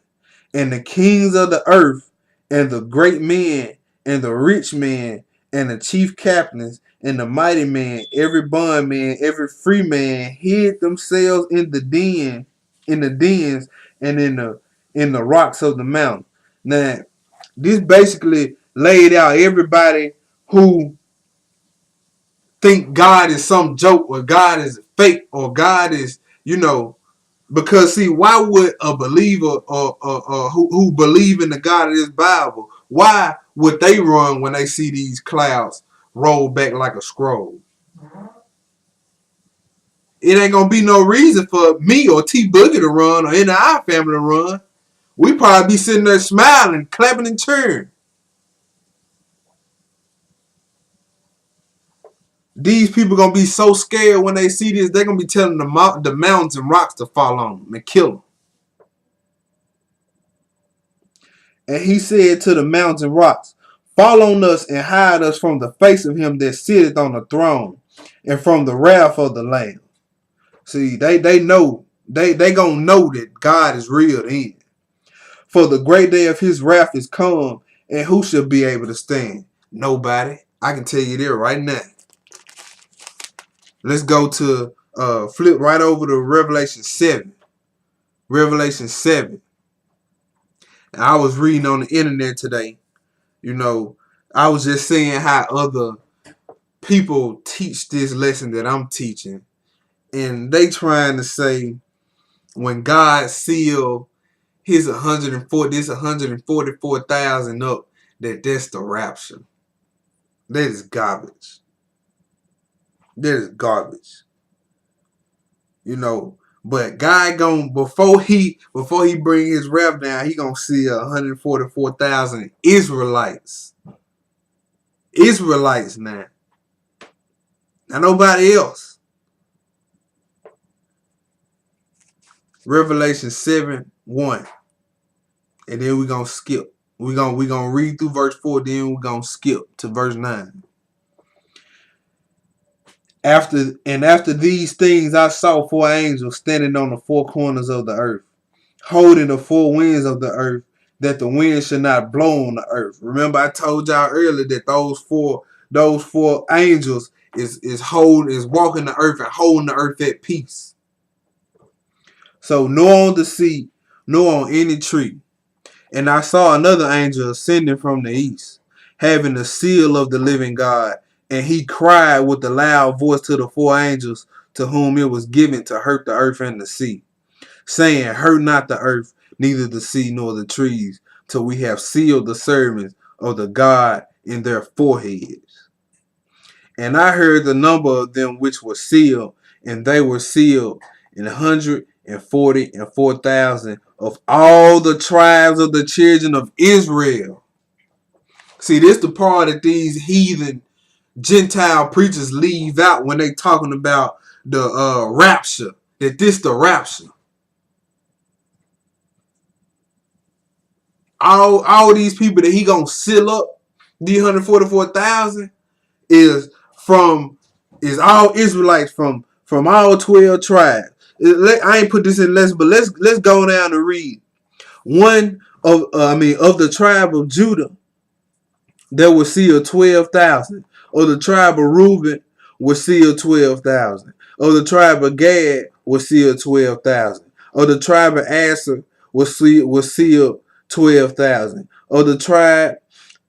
And the kings of the earth, and the great men, and the rich men, and the chief captains, and the mighty man, every bondman, every free man, hid themselves in the dens, and in the rocks of the mountain. Now, this basically laid out everybody who think God is some joke, or God is fake, or God is, because see, why would a believer or who believe in the God of this Bible, why would they run when they see these clouds roll back like a scroll? It ain't gonna be no reason for me or T Boogie to run, or any of our family to run. We probably be sitting there smiling, clapping and cheering. These people gonna be so scared when they see this, they're gonna be telling the mountains and rocks to fall on them and kill them. And he said to the mountains and rocks, fall on us and hide us from the face of him that sitteth on the throne, and from the wrath of the Lamb. See, they know, they gonna know that God is real then. For the great day of his wrath is come, and who shall be able to stand? Nobody. I can tell you there right now. Let's go to flip right over to Revelation 7. Revelation 7. And I was reading on the internet today. You know, I was just seeing how other people teach this lesson that I'm teaching. And they trying to say when God sealed his 144,000 up, that's the rapture. That is garbage. That is garbage. You know, but God before he bring his rap down, he gonna seal 144,000 Israelites. Israelites now. Not nobody else. Revelation 7:1. And then we're gonna skip. We're gonna read through verse 4, then we're gonna skip to verse 9. After these things I saw 4 angels standing on the 4 corners of the earth, holding the 4 winds of the earth, that the wind should not blow on the earth. Remember, I told y'all earlier that those four angels is walking the earth and holding the earth at peace. So nor on the sea, nor on any tree. And I saw another angel ascending from the east, having the seal of the living God. And he cried with a loud voice to the 4 angels to whom it was given to hurt the earth and the sea, saying, hurt not the earth, neither the sea nor the trees, till we have sealed the servants of the God in their foreheads. And I heard the number of them which were sealed, and they were sealed 144,000 of all the tribes of the children of Israel. See, this the part that these heathen Gentile preachers leave out when they talking about the rapture. That this the rapture. All these people that he gonna seal up, the 144,000, is all Israelites from all 12 tribes. I ain't put this in lesson, but let's go down and read. Of the tribe of Judah, there was sealed 12,000. Of the tribe of Reuben was sealed 12,000. Of the tribe of Gad was sealed 12,000. Of the tribe of Asher was sealed 12,000. Of the tribe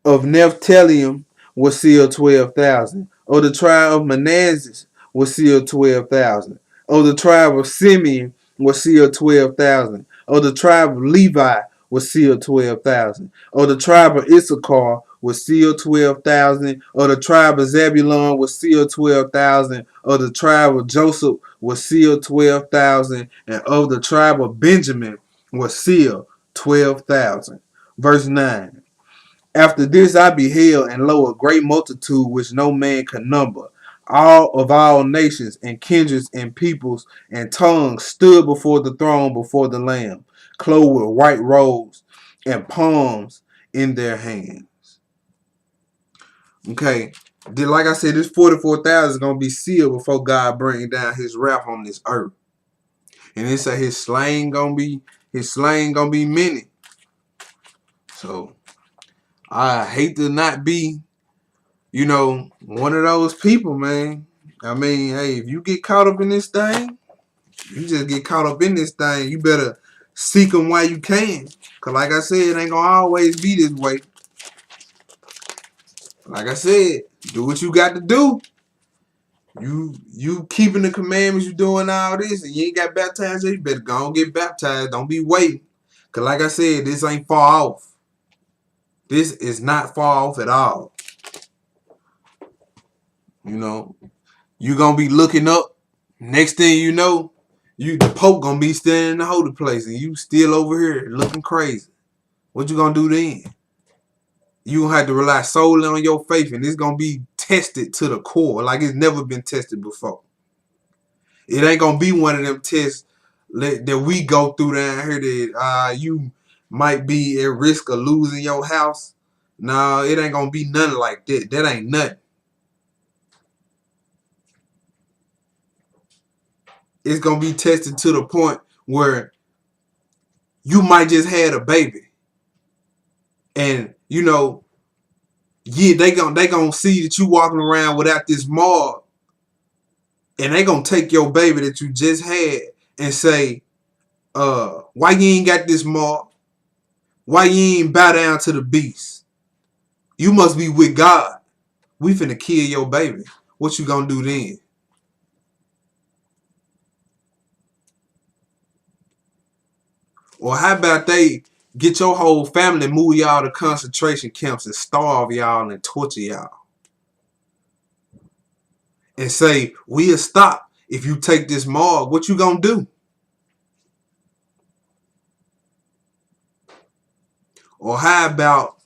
of Naphtali was sealed 12,000. Of the tribe of Manasseh was sealed 12,000. Of the tribe of Simeon was sealed 12,000. Of the tribe of Levi was sealed 12,000. Of the tribe of Issachar was sealed 12,000. Of the tribe of Zebulun was sealed 12,000. Of the tribe of Joseph was sealed 12,000. And of the tribe of Benjamin was sealed 12,000. Verse 9. After this I beheld, and lo, a great multitude which no man could number, all nations and kindreds and peoples and tongues, stood before the throne, before the Lamb, clothed with white robes and palms in their hands. Okay, like I said, this 44,000 is gonna be sealed before God bring down his wrath on this earth. And it said his slain gonna be many. So I hate to not be, one of those people, man. I mean, hey, if you get caught up in this thing, you just get caught up in this thing. You better seek them while you can. Because like I said, it ain't going to always be this way. Like I said, do what you got to do. You keeping the commandments, you doing all this, and you ain't got baptized yet, you better go and get baptized. Don't be waiting. Because like I said, this ain't far off. This is not far off at all. You gonna be looking up. Next thing you know, the Pope gonna be standing in the holy place, and you still over here looking crazy. What you gonna do then? You gonna have to rely solely on your faith, and it's gonna be tested to the core, like it's never been tested before. It ain't gonna be one of them tests that we go through down here that you might be at risk of losing your house. No, it ain't gonna be nothing like that. That ain't nothing. It's going to be tested to the point where you might just had a baby. And, Yeah, they gonna see that you walking around without this mark, and they gonna take your baby that you just had and say, why you ain't got this mark? Why you ain't bow down to the beast? You must be with God. We finna kill your baby. What you gonna do then? Or how about they get your whole family, move y'all to concentration camps and starve y'all and torture y'all? And say, we'll stop if you take this mark. What you gonna do? Or how about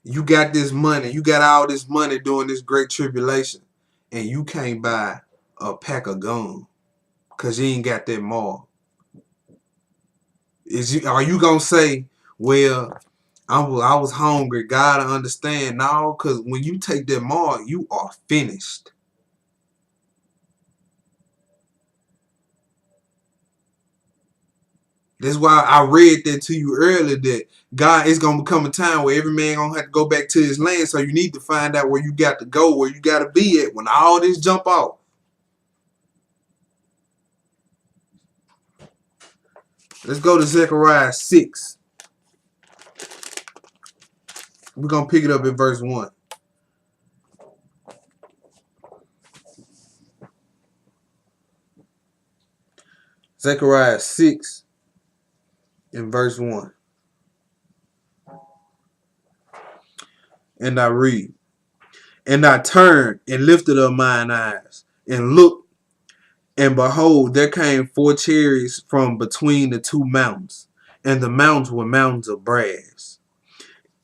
you got this money, you got all this money during this great tribulation, and you can't buy a pack of gum because you ain't got that mark? Are you gonna say, well, I was hungry, God, I understand? No, because when you take that mark, you are finished. That's why I read that to you earlier, that God is gonna become a time where every man gonna have to go back to his land. So you need to find out where you got to go, where you got to be at when all this jump off. Let's go to Zechariah 6. We're gonna pick it up at verse 1. Zechariah 6 in verse 1. And I read, and I turned and lifted up mine eyes and looked, and behold, there came 4 chariots from between the 2 mountains, and the mountains were mountains of brass.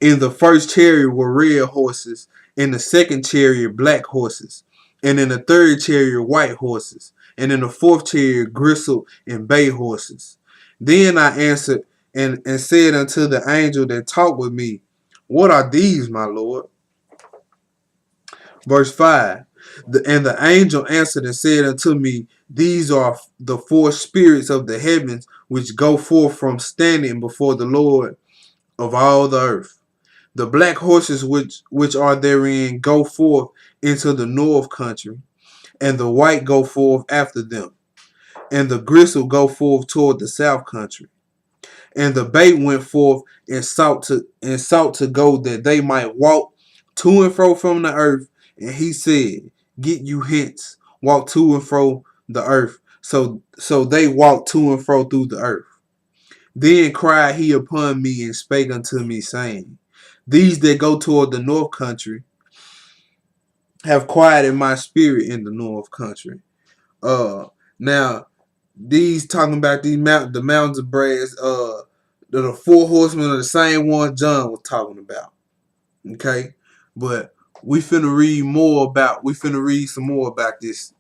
In the first chariot were red horses, in the second chariot black horses, and in the third chariot white horses, and in the fourth chariot gristle and bay horses. Then I answered and said unto the angel that talked with me, what are these, my Lord? Verse 5. And the angel answered and said unto me, these are the 4 spirits of the heavens which go forth from standing before the Lord of all the earth. The black horses which are therein go forth into the north country, and the white go forth after them, and the gristle go forth toward the south country. And the bay went forth and sought to go that they might walk to and fro from the earth. And he said, get you hence, walk to and fro the earth. So they walked to and fro through the earth. Then cried he upon me and spake unto me, saying, these that go toward the north country have quieted my spirit in the north country. Now these talking about the mountains of brass. The 4 horsemen are the same one John was talking about. Okay, but we finna read some more about this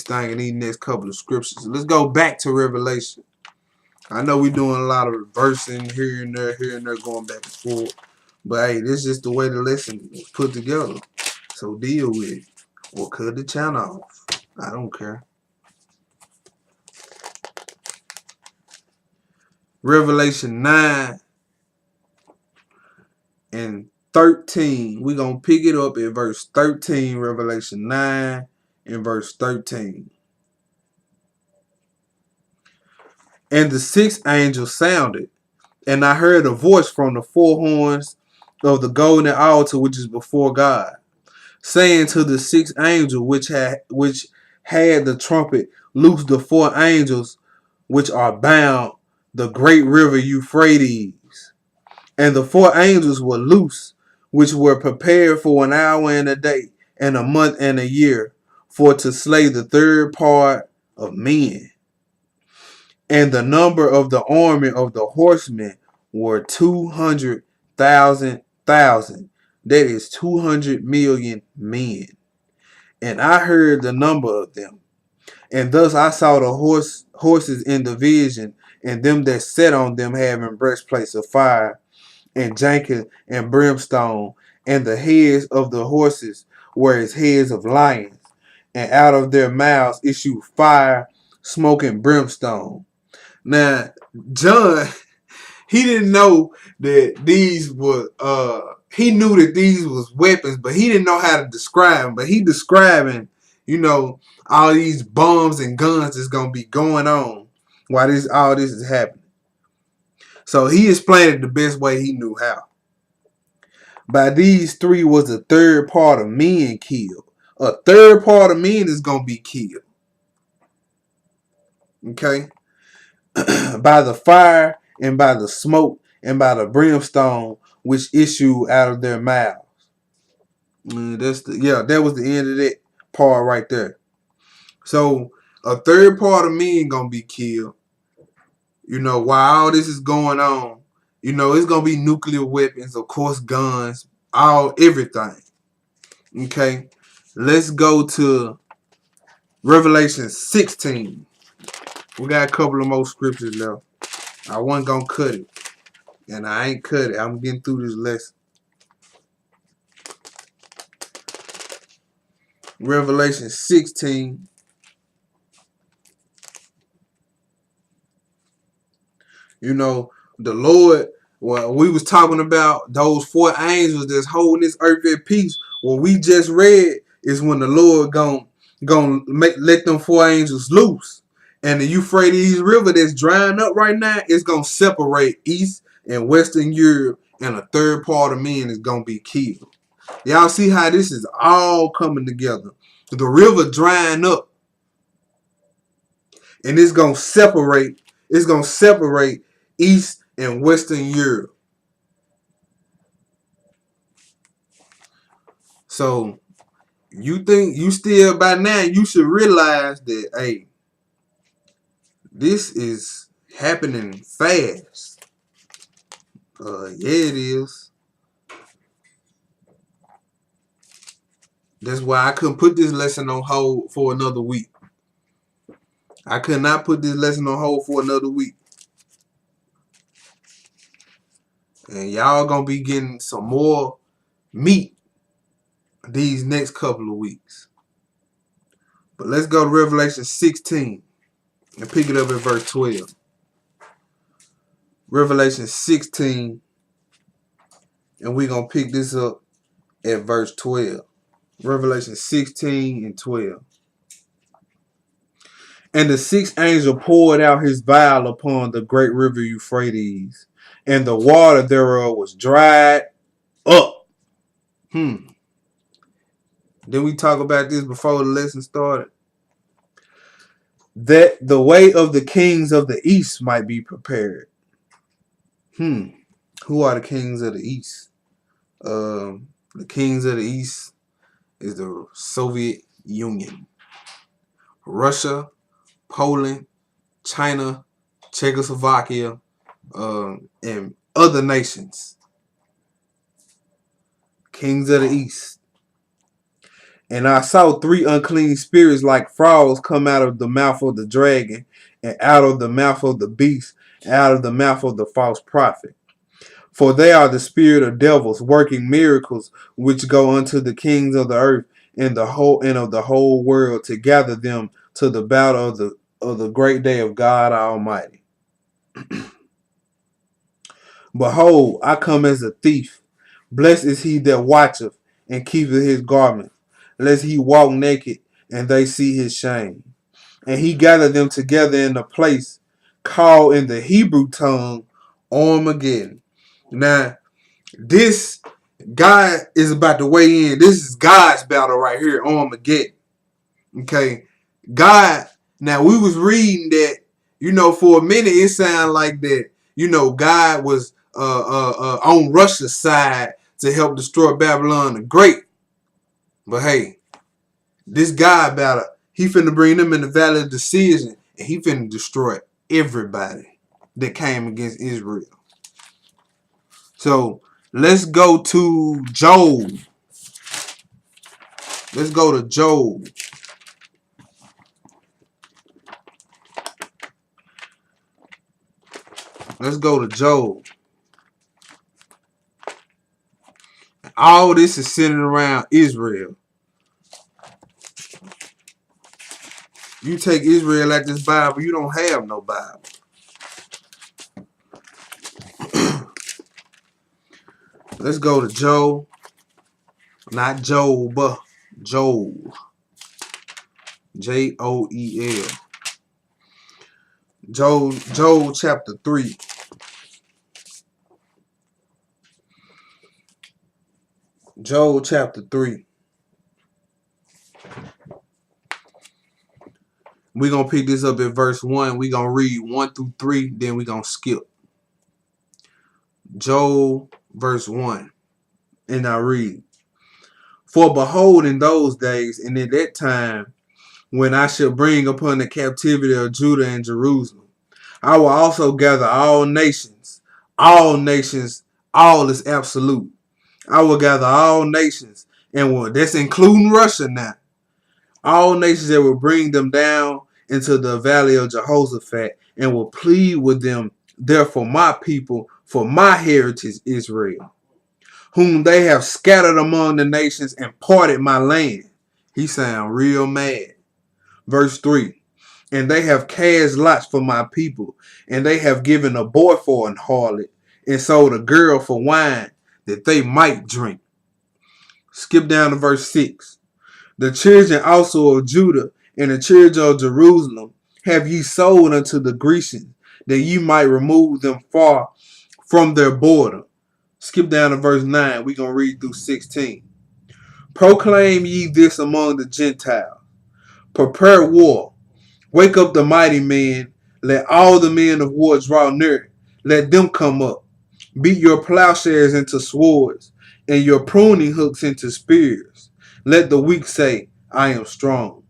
thing in these next couple of scriptures. Let's go back to Revelation. I know we're doing a lot of reversing here and there, going back and forth. But hey, this is just the way the lesson was put together. So deal with it. Or cut the channel off. I don't care. Revelation 9 and 13. We're going to pick it up at verse 13. Revelation 9 and verse 13. And the 6th angel sounded, and I heard a voice from the 4 horns of the golden altar which is before God, saying to the 6th angel which had the trumpet, loose the 4 angels which are bound the great river Euphrates. And the 4 angels were loose, which were prepared for an hour and a day, and a month and a year, for to slay the 3rd part of men. And the number of the army of the horsemen were 200,000. That is 200 million men. And I heard the number of them. And thus I saw the horses in the vision, and them that sat on them having breastplates of fire, and Jankin and brimstone, and the heads of the horses were as heads of lions, and out of their mouths issued fire, smoke, and brimstone. Now, John, he didn't know that these were he knew that these was weapons, but he didn't know how to describe them. But he describing, all these bombs and guns that's gonna be going on while all this is happening. So he explained it the best way he knew how. By these three was a third part of men killed. A third part of men is gonna be killed. Okay? By the fire and by the smoke and by the brimstone which issue out of their mouths. That was the end of that part right there. So a third part of men gonna be killed. While all this is going on, it's gonna be nuclear weapons, of course, guns, everything. Okay, let's go to Revelation 16. We got a couple of more scriptures left. I wasn't gonna cut it, and I ain't cut it. I'm getting through this lesson. Revelation 16. The Lord, well, we was talking about those 4 angels that's holding this earth at peace. What we just read is when the Lord gonna let them 4 angels loose. And the Euphrates River that's drying up right now is gonna separate East and Western Europe, and a third part of men is gonna be killed. Y'all see how this is all coming together. The river drying up, and it's gonna separate East and Western Europe. So you think you still by now you should realize that, hey, this is happening fast. Yeah, it is. That's why I couldn't put this lesson on hold for another week. I could not put this lesson on hold for another week. And y'all gonna be getting some more meat these next couple of weeks. But let's go to Revelation 16 and pick it up at verse 12. Revelation 16, and we're going to pick this up at verse 12. Revelation 16 and 12. And the 6th angel poured out his vial upon the great river Euphrates, and the water thereof was dried up. Didn't we talk about this before the lesson started? That the way of the kings of the east might be prepared. Who are the kings of the east? The kings of the east is the Soviet Union, Russia, Poland, China, Czechoslovakia, and other nations. Kings of the east. And I saw 3 unclean spirits like frogs come out of the mouth of the dragon, and out of the mouth of the beast, and out of the mouth of the false prophet. For they are the spirit of devils, working miracles, which go unto the kings of the earth and of the whole world, to gather them to the battle of the great day of God Almighty. Behold, I come as a thief. Blessed is he that watcheth and keepeth his garment, lest he walk naked and they see his shame. And he gathered them together in a place called in the Hebrew tongue Armageddon. Now, this God is about to weigh in. This is God's battle right here, Armageddon. Okay, God. Now we was reading that, for a minute it sounded like that, God was on Russia's side to help destroy Babylon the Great. But hey, this God battle, he finna bring them in the valley of decision, and he finna destroy everybody that came against Israel. So let's go to Job. Let's go to Job. Let's go to Job. All this is centered around Israel. You take Israel at this Bible, you don't have no Bible. Let's go to Joel. Not Joel, but Joel. Joel. Joel chapter 3. Joel chapter 3. We're going to pick this up at verse 1. We're going to read 1 through 3. Then we're going to skip. Joel verse 1. And I read. For behold, in those days, and in that time, when I shall bring upon the captivity of Judah and Jerusalem, I will also gather all nations, all is absolute. I will gather all nations, and that's including Russia now. All nations that will bring them down into the valley of Jehoshaphat, and will plead with them there for my people, for my heritage Israel, whom they have scattered among the nations and parted my land. He sound real mad. Verse 3. And they have cast lots for my people, and they have given a boy for an harlot, and sold a girl for wine, that they might drink. Skip down to verse 6. The children also of Judah and the children of Jerusalem have ye sold unto the Grecians, that ye might remove them far from their border. Skip down to verse 9. We're going to read through 16. Proclaim ye this among the Gentiles. Prepare war. Wake up the mighty men. Let all the men of war draw near. Let them come up. Beat your plowshares into swords, and your pruning hooks into spears. Let the weak say, I am strong.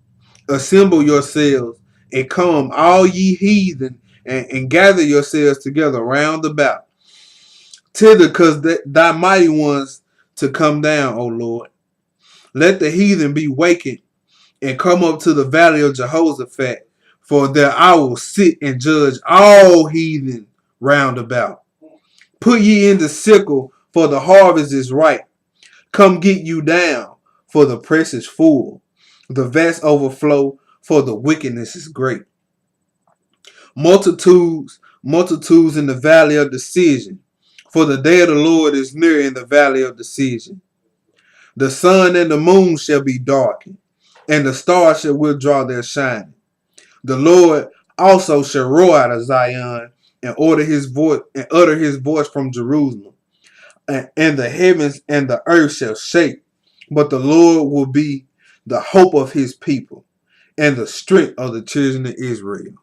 Assemble yourselves, and come, all ye heathen, and gather yourselves together round about. Thither, cause thy mighty ones to come down, O Lord. Let the heathen be wakened, and come up to the valley of Jehoshaphat, for there I will sit and judge all heathen round about. Put ye in the sickle, for the harvest is ripe. Come get you down, for the press is full. The vats overflow, for the wickedness is great. Multitudes in the valley of decision, for the day of the Lord is near in the valley of decision. The sun and the moon shall be darkened, and the stars shall withdraw their shining. The Lord also shall roar out of Zion, and utter his voice from Jerusalem. And the heavens and the earth shall shake, but the Lord will be the hope of his people, and the strength of the children of Israel.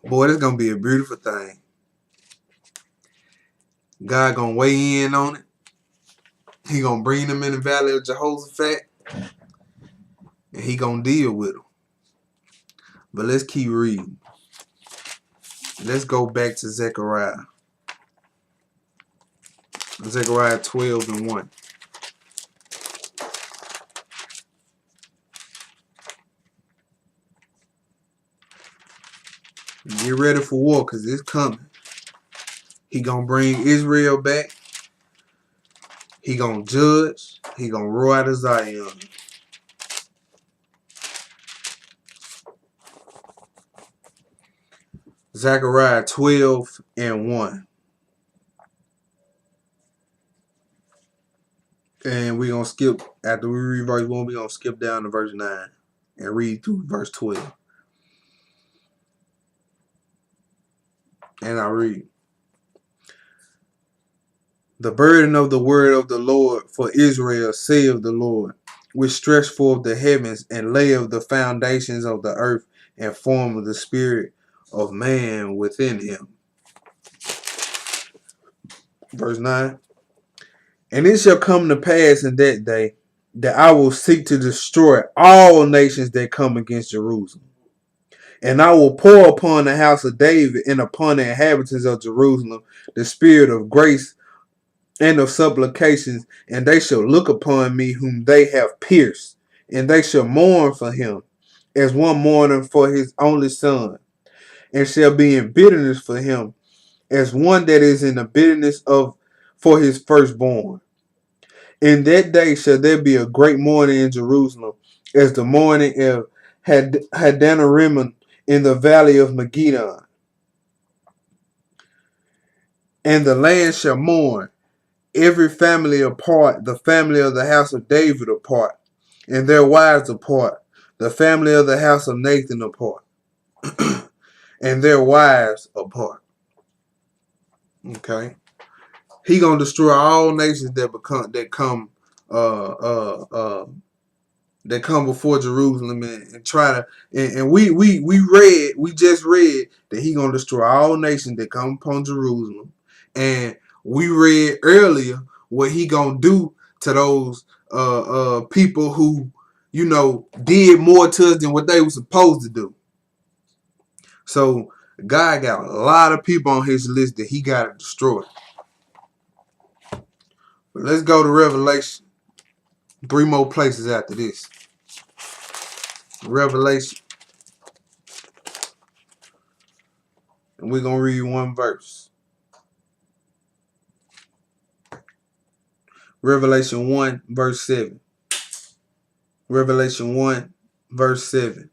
Boy, this is going to be a beautiful thing. God going to weigh in on it. He going to bring them in the valley of Jehoshaphat, and he going to deal with them. But let's keep reading. Let's go back to Zechariah. Zechariah 12 and 1. Get ready for war, because it's coming. He going to bring Israel back. He going to judge. He going to roar out of Zion. Zechariah 12 and 1. And we're going to skip, after we read verse 1, we're going to skip down to verse 9 and read through verse 12. And I read. The burden of the word of the Lord for Israel, saith the Lord, which stretched forth the heavens and layeth the foundations of the earth and formed the spirit of man within him. Verse 9. And it shall come to pass in that day that I will seek to destroy all nations that come against Jerusalem. And I will pour upon the house of David and upon the inhabitants of Jerusalem the spirit of grace and of supplications, and they shall look upon me whom they have pierced, and they shall mourn for him, as one mourning for his only son, and shall be in bitterness for him, as one that is in the bitterness for his firstborn. In that day shall there be a great mourning in Jerusalem, as the mourning of Hadanarimon in the valley of Megiddon. And the land shall mourn, every family apart, the family of the house of David apart, and their wives apart, the family of the house of Nathan apart, and their wives apart. Okay, he gonna destroy all nations that come before Jerusalem and try to and we just read that he gonna destroy all nations that come upon Jerusalem, and we read earlier what he gonna do to those people who did more to us than what they were supposed to do. So God got a lot of people on his list that he got to destroy. But let's go to Revelation. 3 more places after this. Revelation. And we're going to read one verse. Revelation 1, verse 7. Revelation 1, verse 7.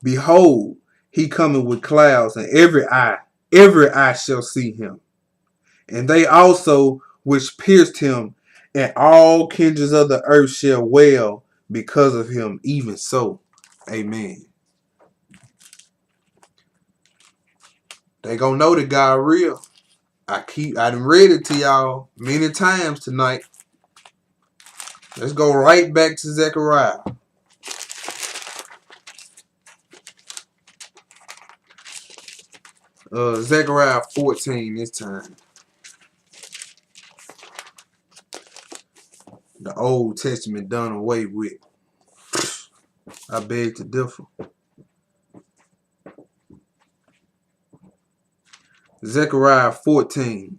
Behold, he cometh with clouds, and every eye shall see him. And they also which pierced him, and all kindreds of the earth shall wail because of him. Even so, amen. They gonna know that God real. I done read it to y'all many times tonight. Let's go right back to Zechariah. Zechariah 14 this time. The Old Testament done away with. I beg to differ. Zechariah 14.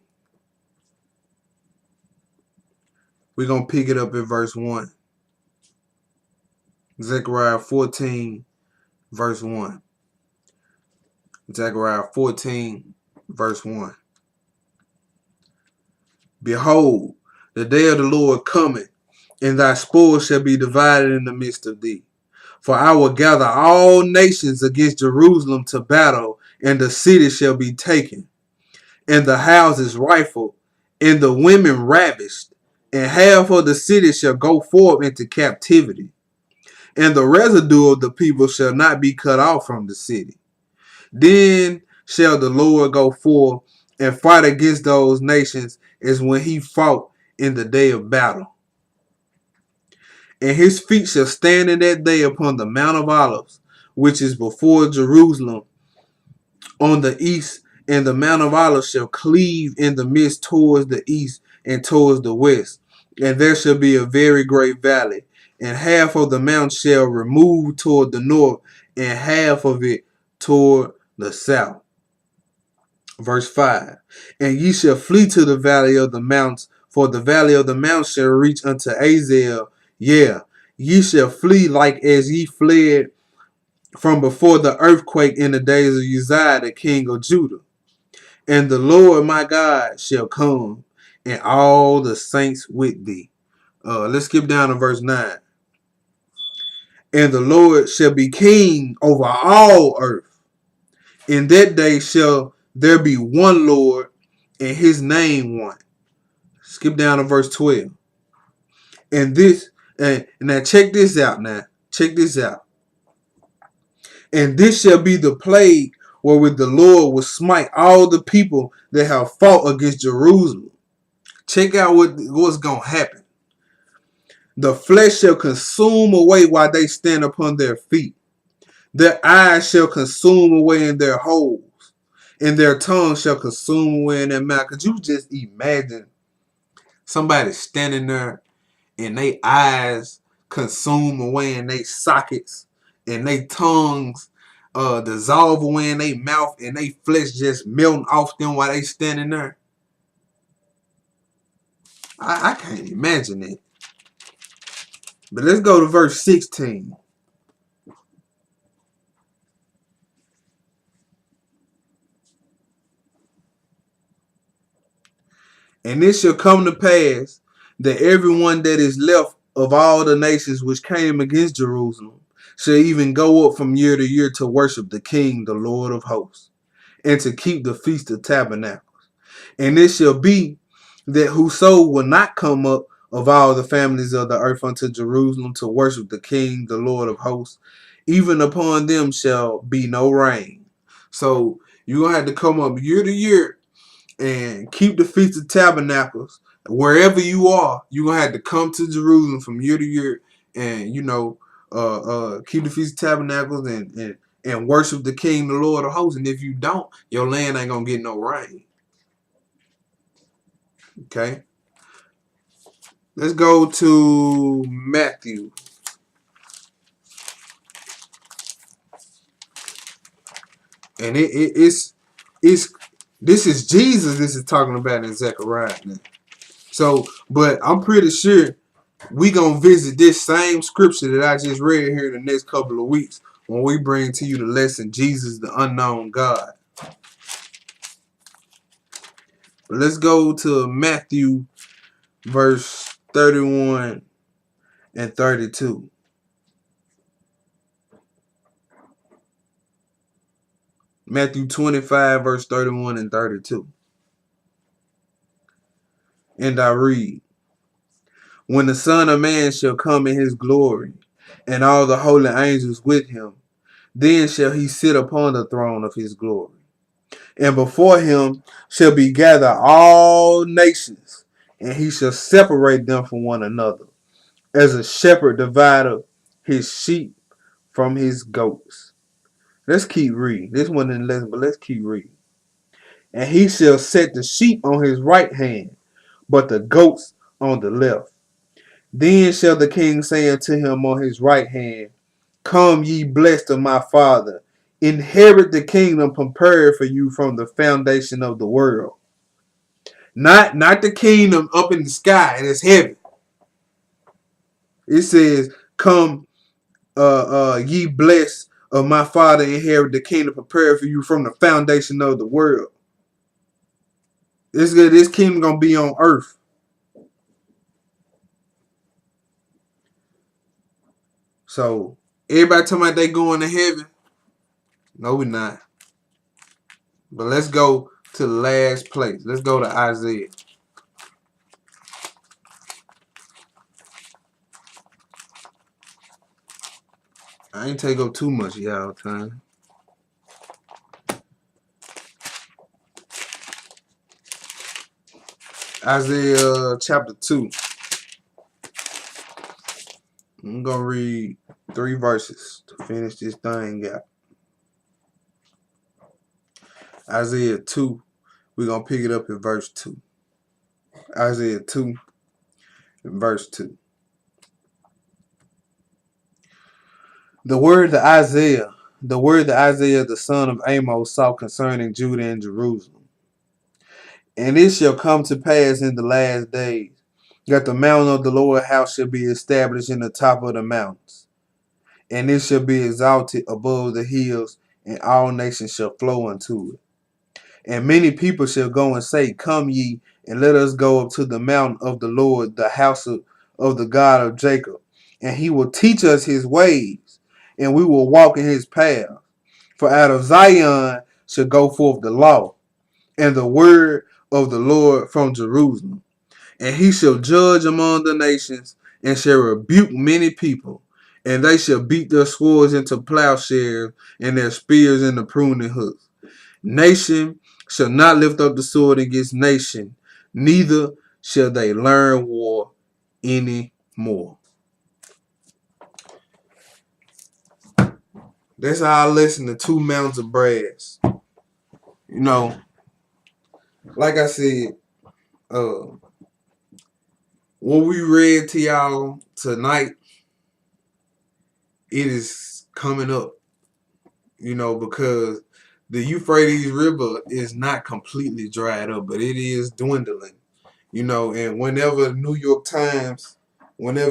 We're going to pick it up at verse 1. Zechariah 14, verse 1. Zechariah 14, verse 1. Behold, the day of the Lord cometh, and thy spoil shall be divided in the midst of thee. For I will gather all nations against Jerusalem to battle, and the city shall be taken, and the houses rifled, and the women ravished, and half of the city shall go forth into captivity, and the residue of the people shall not be cut off from the city. Then shall the Lord go forth and fight against those nations as when he fought in the day of battle. And his feet shall stand in that day upon the Mount of Olives, which is before Jerusalem on the east, and the Mount of Olives shall cleave in the midst towards the east and towards the west. And there shall be a very great valley, and half of the mount shall remove toward the north, and half of it toward the south. Verse 5. And ye shall flee to the valley of the mounts, for the valley of the mounts shall reach unto Azel. Yeah, ye shall flee like as ye fled from before the earthquake in the days of Uzziah, the king of Judah. And the Lord my God shall come, and all the saints with thee. Let's skip down to verse 9. And the Lord shall be king over all earth. In that day shall there be one Lord, and his name one. Skip down to verse 12. And now check this out now. Check this out. And this shall be the plague wherewith the Lord will smite all the people that have fought against Jerusalem. Check out what's going to happen. The flesh shall consume away while they stand upon their feet. Their eyes shall consume away in their holes, and their tongue shall consume away in their mouth. Could you just imagine somebody standing there and they eyes consume away in their sockets, and they tongues dissolve away in their mouth, and they flesh just melting off them while they standing there? I can't imagine it. But let's go to verse 16. And it shall come to pass that everyone that is left of all the nations which came against Jerusalem shall even go up from year to year to worship the King, the Lord of hosts, and to keep the Feast of Tabernacles. And it shall be that whoso will not come up of all the families of the earth unto Jerusalem to worship the King, the Lord of hosts, even upon them shall be no rain. So you're going to have to come up year to year and keep the Feast of Tabernacles. Wherever you are, you're going to have to come to Jerusalem from year to year and, keep the Feast of Tabernacles and worship the King, the Lord of hosts. And if you don't, your land ain't going to get no rain. Okay? Let's go to Matthew. And it's this is Jesus this is talking about in Zechariah now. So, but I'm pretty sure we gonna visit this same scripture that I just read here in the next couple of weeks when we bring to you the lesson, Jesus, the unknown God. But let's go to Matthew verse 31 and 32. Matthew 25 verse 31 and 32. And I read, when the Son of Man shall come in his glory, and all the holy angels with him, then shall he sit upon the throne of his glory. And before him shall be gathered all nations, and he shall separate them from one another, as a shepherd divideth his sheep from his goats. Let's keep reading. This one in lesson, but let's keep reading. And he shall set the sheep on his right hand, but the goats on the left. Then shall the king say unto him on his right hand, come ye blessed of my Father, inherit the kingdom prepared for you from the foundation of the world. Not the kingdom up in the sky and it's heaven. It says, come ye blessed of my Father, inherit the kingdom prepared for you from the foundation of the world. This kingdom gonna be on earth. So everybody talking about they going to heaven. No, we're not. But let's go to the last place. Let's go to Isaiah. I ain't take up too much of y'all time. Isaiah chapter 2. I'm going to read 3 verses to finish this thing out. Isaiah 2. We're going to pick it up in verse 2. Isaiah 2 and verse 2. The word that Isaiah the son of Amos saw concerning Judah and Jerusalem. And it shall come to pass in the last days that the mountain of the Lord house shall be established in the top of the mountains, and it shall be exalted above the hills, and all nations shall flow unto it. And many people shall go and say, come ye, and let us go up to the mountain of the Lord, the house of the God of Jacob. And he will teach us his ways, and we will walk in his paths. For out of Zion shall go forth the law, and the word of the Lord from Jerusalem. And he shall judge among the nations, and shall rebuke many people. And they shall beat their swords into plowshares, and their spears into pruning hooks. Nation shall not lift up the sword against nation, neither shall they learn war any more. That's how I listen to Two Mountains of Brass. You know, like I said, what we read to y'all tonight, it is coming up, because the Euphrates River is not completely dried up, but it is dwindling, and whenever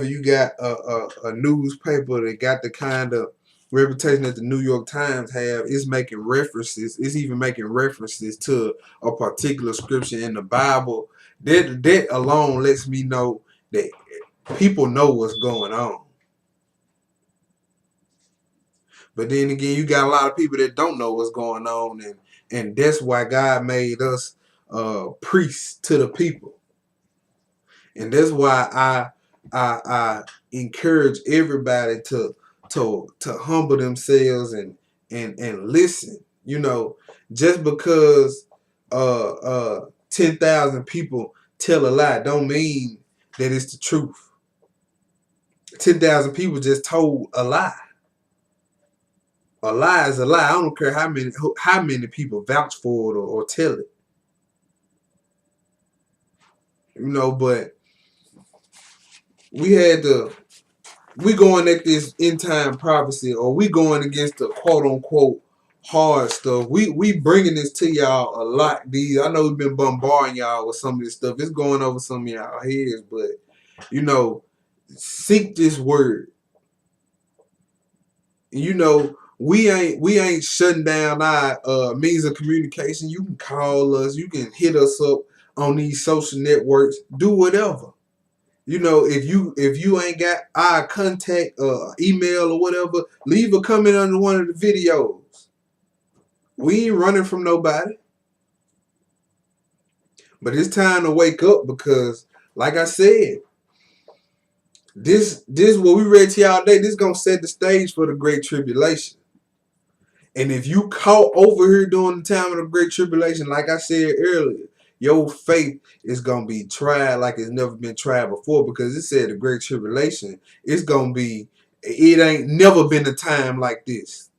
you got a newspaper that got the kind of reputation that the New York Times have, it's even making references to a particular scripture in the Bible. That alone lets me know that people know what's going on. But then again, you got a lot of people that don't know what's going on, and that's why God made us priests to the people. And that's why I encourage everybody to humble themselves and listen. You know, just because 10,000 people tell a lie don't mean that it's the truth. 10,000 people just told a lie. A lie is a lie. I don't care how many people vouch for it or tell it. You know, but we going at this end time prophecy, or we going against the quote unquote hard stuff. We bringing this to y'all a lot. I know we've been bombarding y'all with some of this stuff. It's going over some of y'all heads, but you know, seek this word. You know, we ain't shutting down our means of communication. You can call us, you can hit us up on these social networks, do whatever. You know, if you ain't got our contact email or whatever, leave a comment under one of the videos. We ain't running from nobody. But it's time to wake up because, like I said, this what we read to y'all today, this gonna set the stage for the Great Tribulation. And if you caught over here during the time of the Great Tribulation, like I said earlier, your faith is going to be tried like it's never been tried before, because it said the Great Tribulation, it's going to be, it ain't never been a time like this.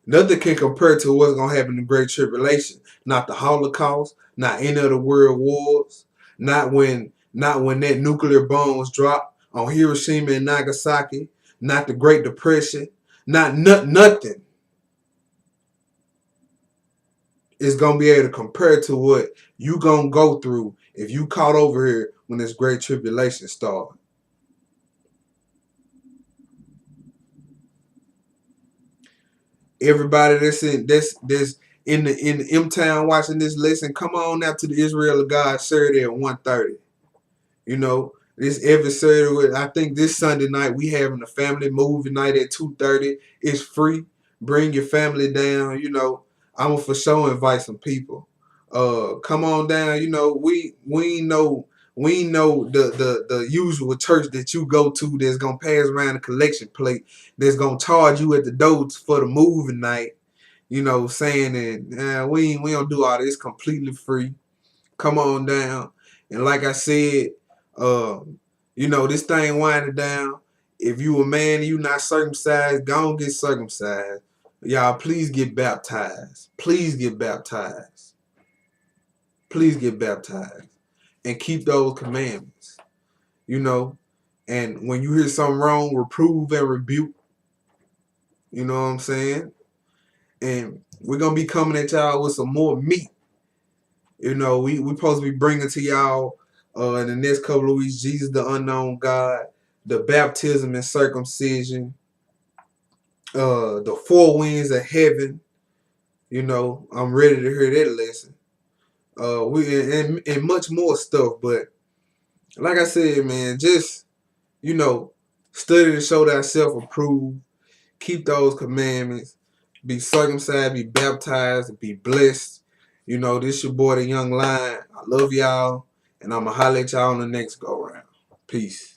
Nothing can compare to what's going to happen in the Great Tribulation. Not the Holocaust, not any of the world wars, not when that nuclear bombs dropped on Hiroshima and Nagasaki, not the Great Depression, nothing is going to be able to compare to what you going to go through if you caught over here when this Great Tribulation started. Everybody that's in the M-Town watching this lesson, come on out to the Israel of God Saturday at 1:30. You know, this every Saturday. I think this Sunday night we having a family movie night at 2:30. It's free. Bring your family down. You know, I'm gonna for sure invite some people. Come on down. You know, we know the usual church that you go to that's gonna pass around a collection plate, that's gonna charge you at the door for the movie night. You know, saying that we don't do all this, completely free. Come on down. And like I said, you know, this thing winding down. If you a man and you not circumcised, go and get circumcised. Y'all, please get baptized. Please get baptized. Please get baptized. And keep those commandments. You know, and when you hear something wrong, reprove and rebuke. You know what I'm saying? And we're going to be coming at y'all with some more meat. You know, we supposed to be bringing to y'all in the next couple of weeks, Jesus the unknown God, the baptism and circumcision, the four winds of heaven. You know, I'm ready to hear that lesson. And much more stuff. But like I said, man, just, you know, study to show thyself approved. Keep those commandments. Be circumcised, be baptized, and be blessed. You know, this your boy, the Young Lion. I love y'all, and I'm going to holler at y'all on the next go-round. Peace.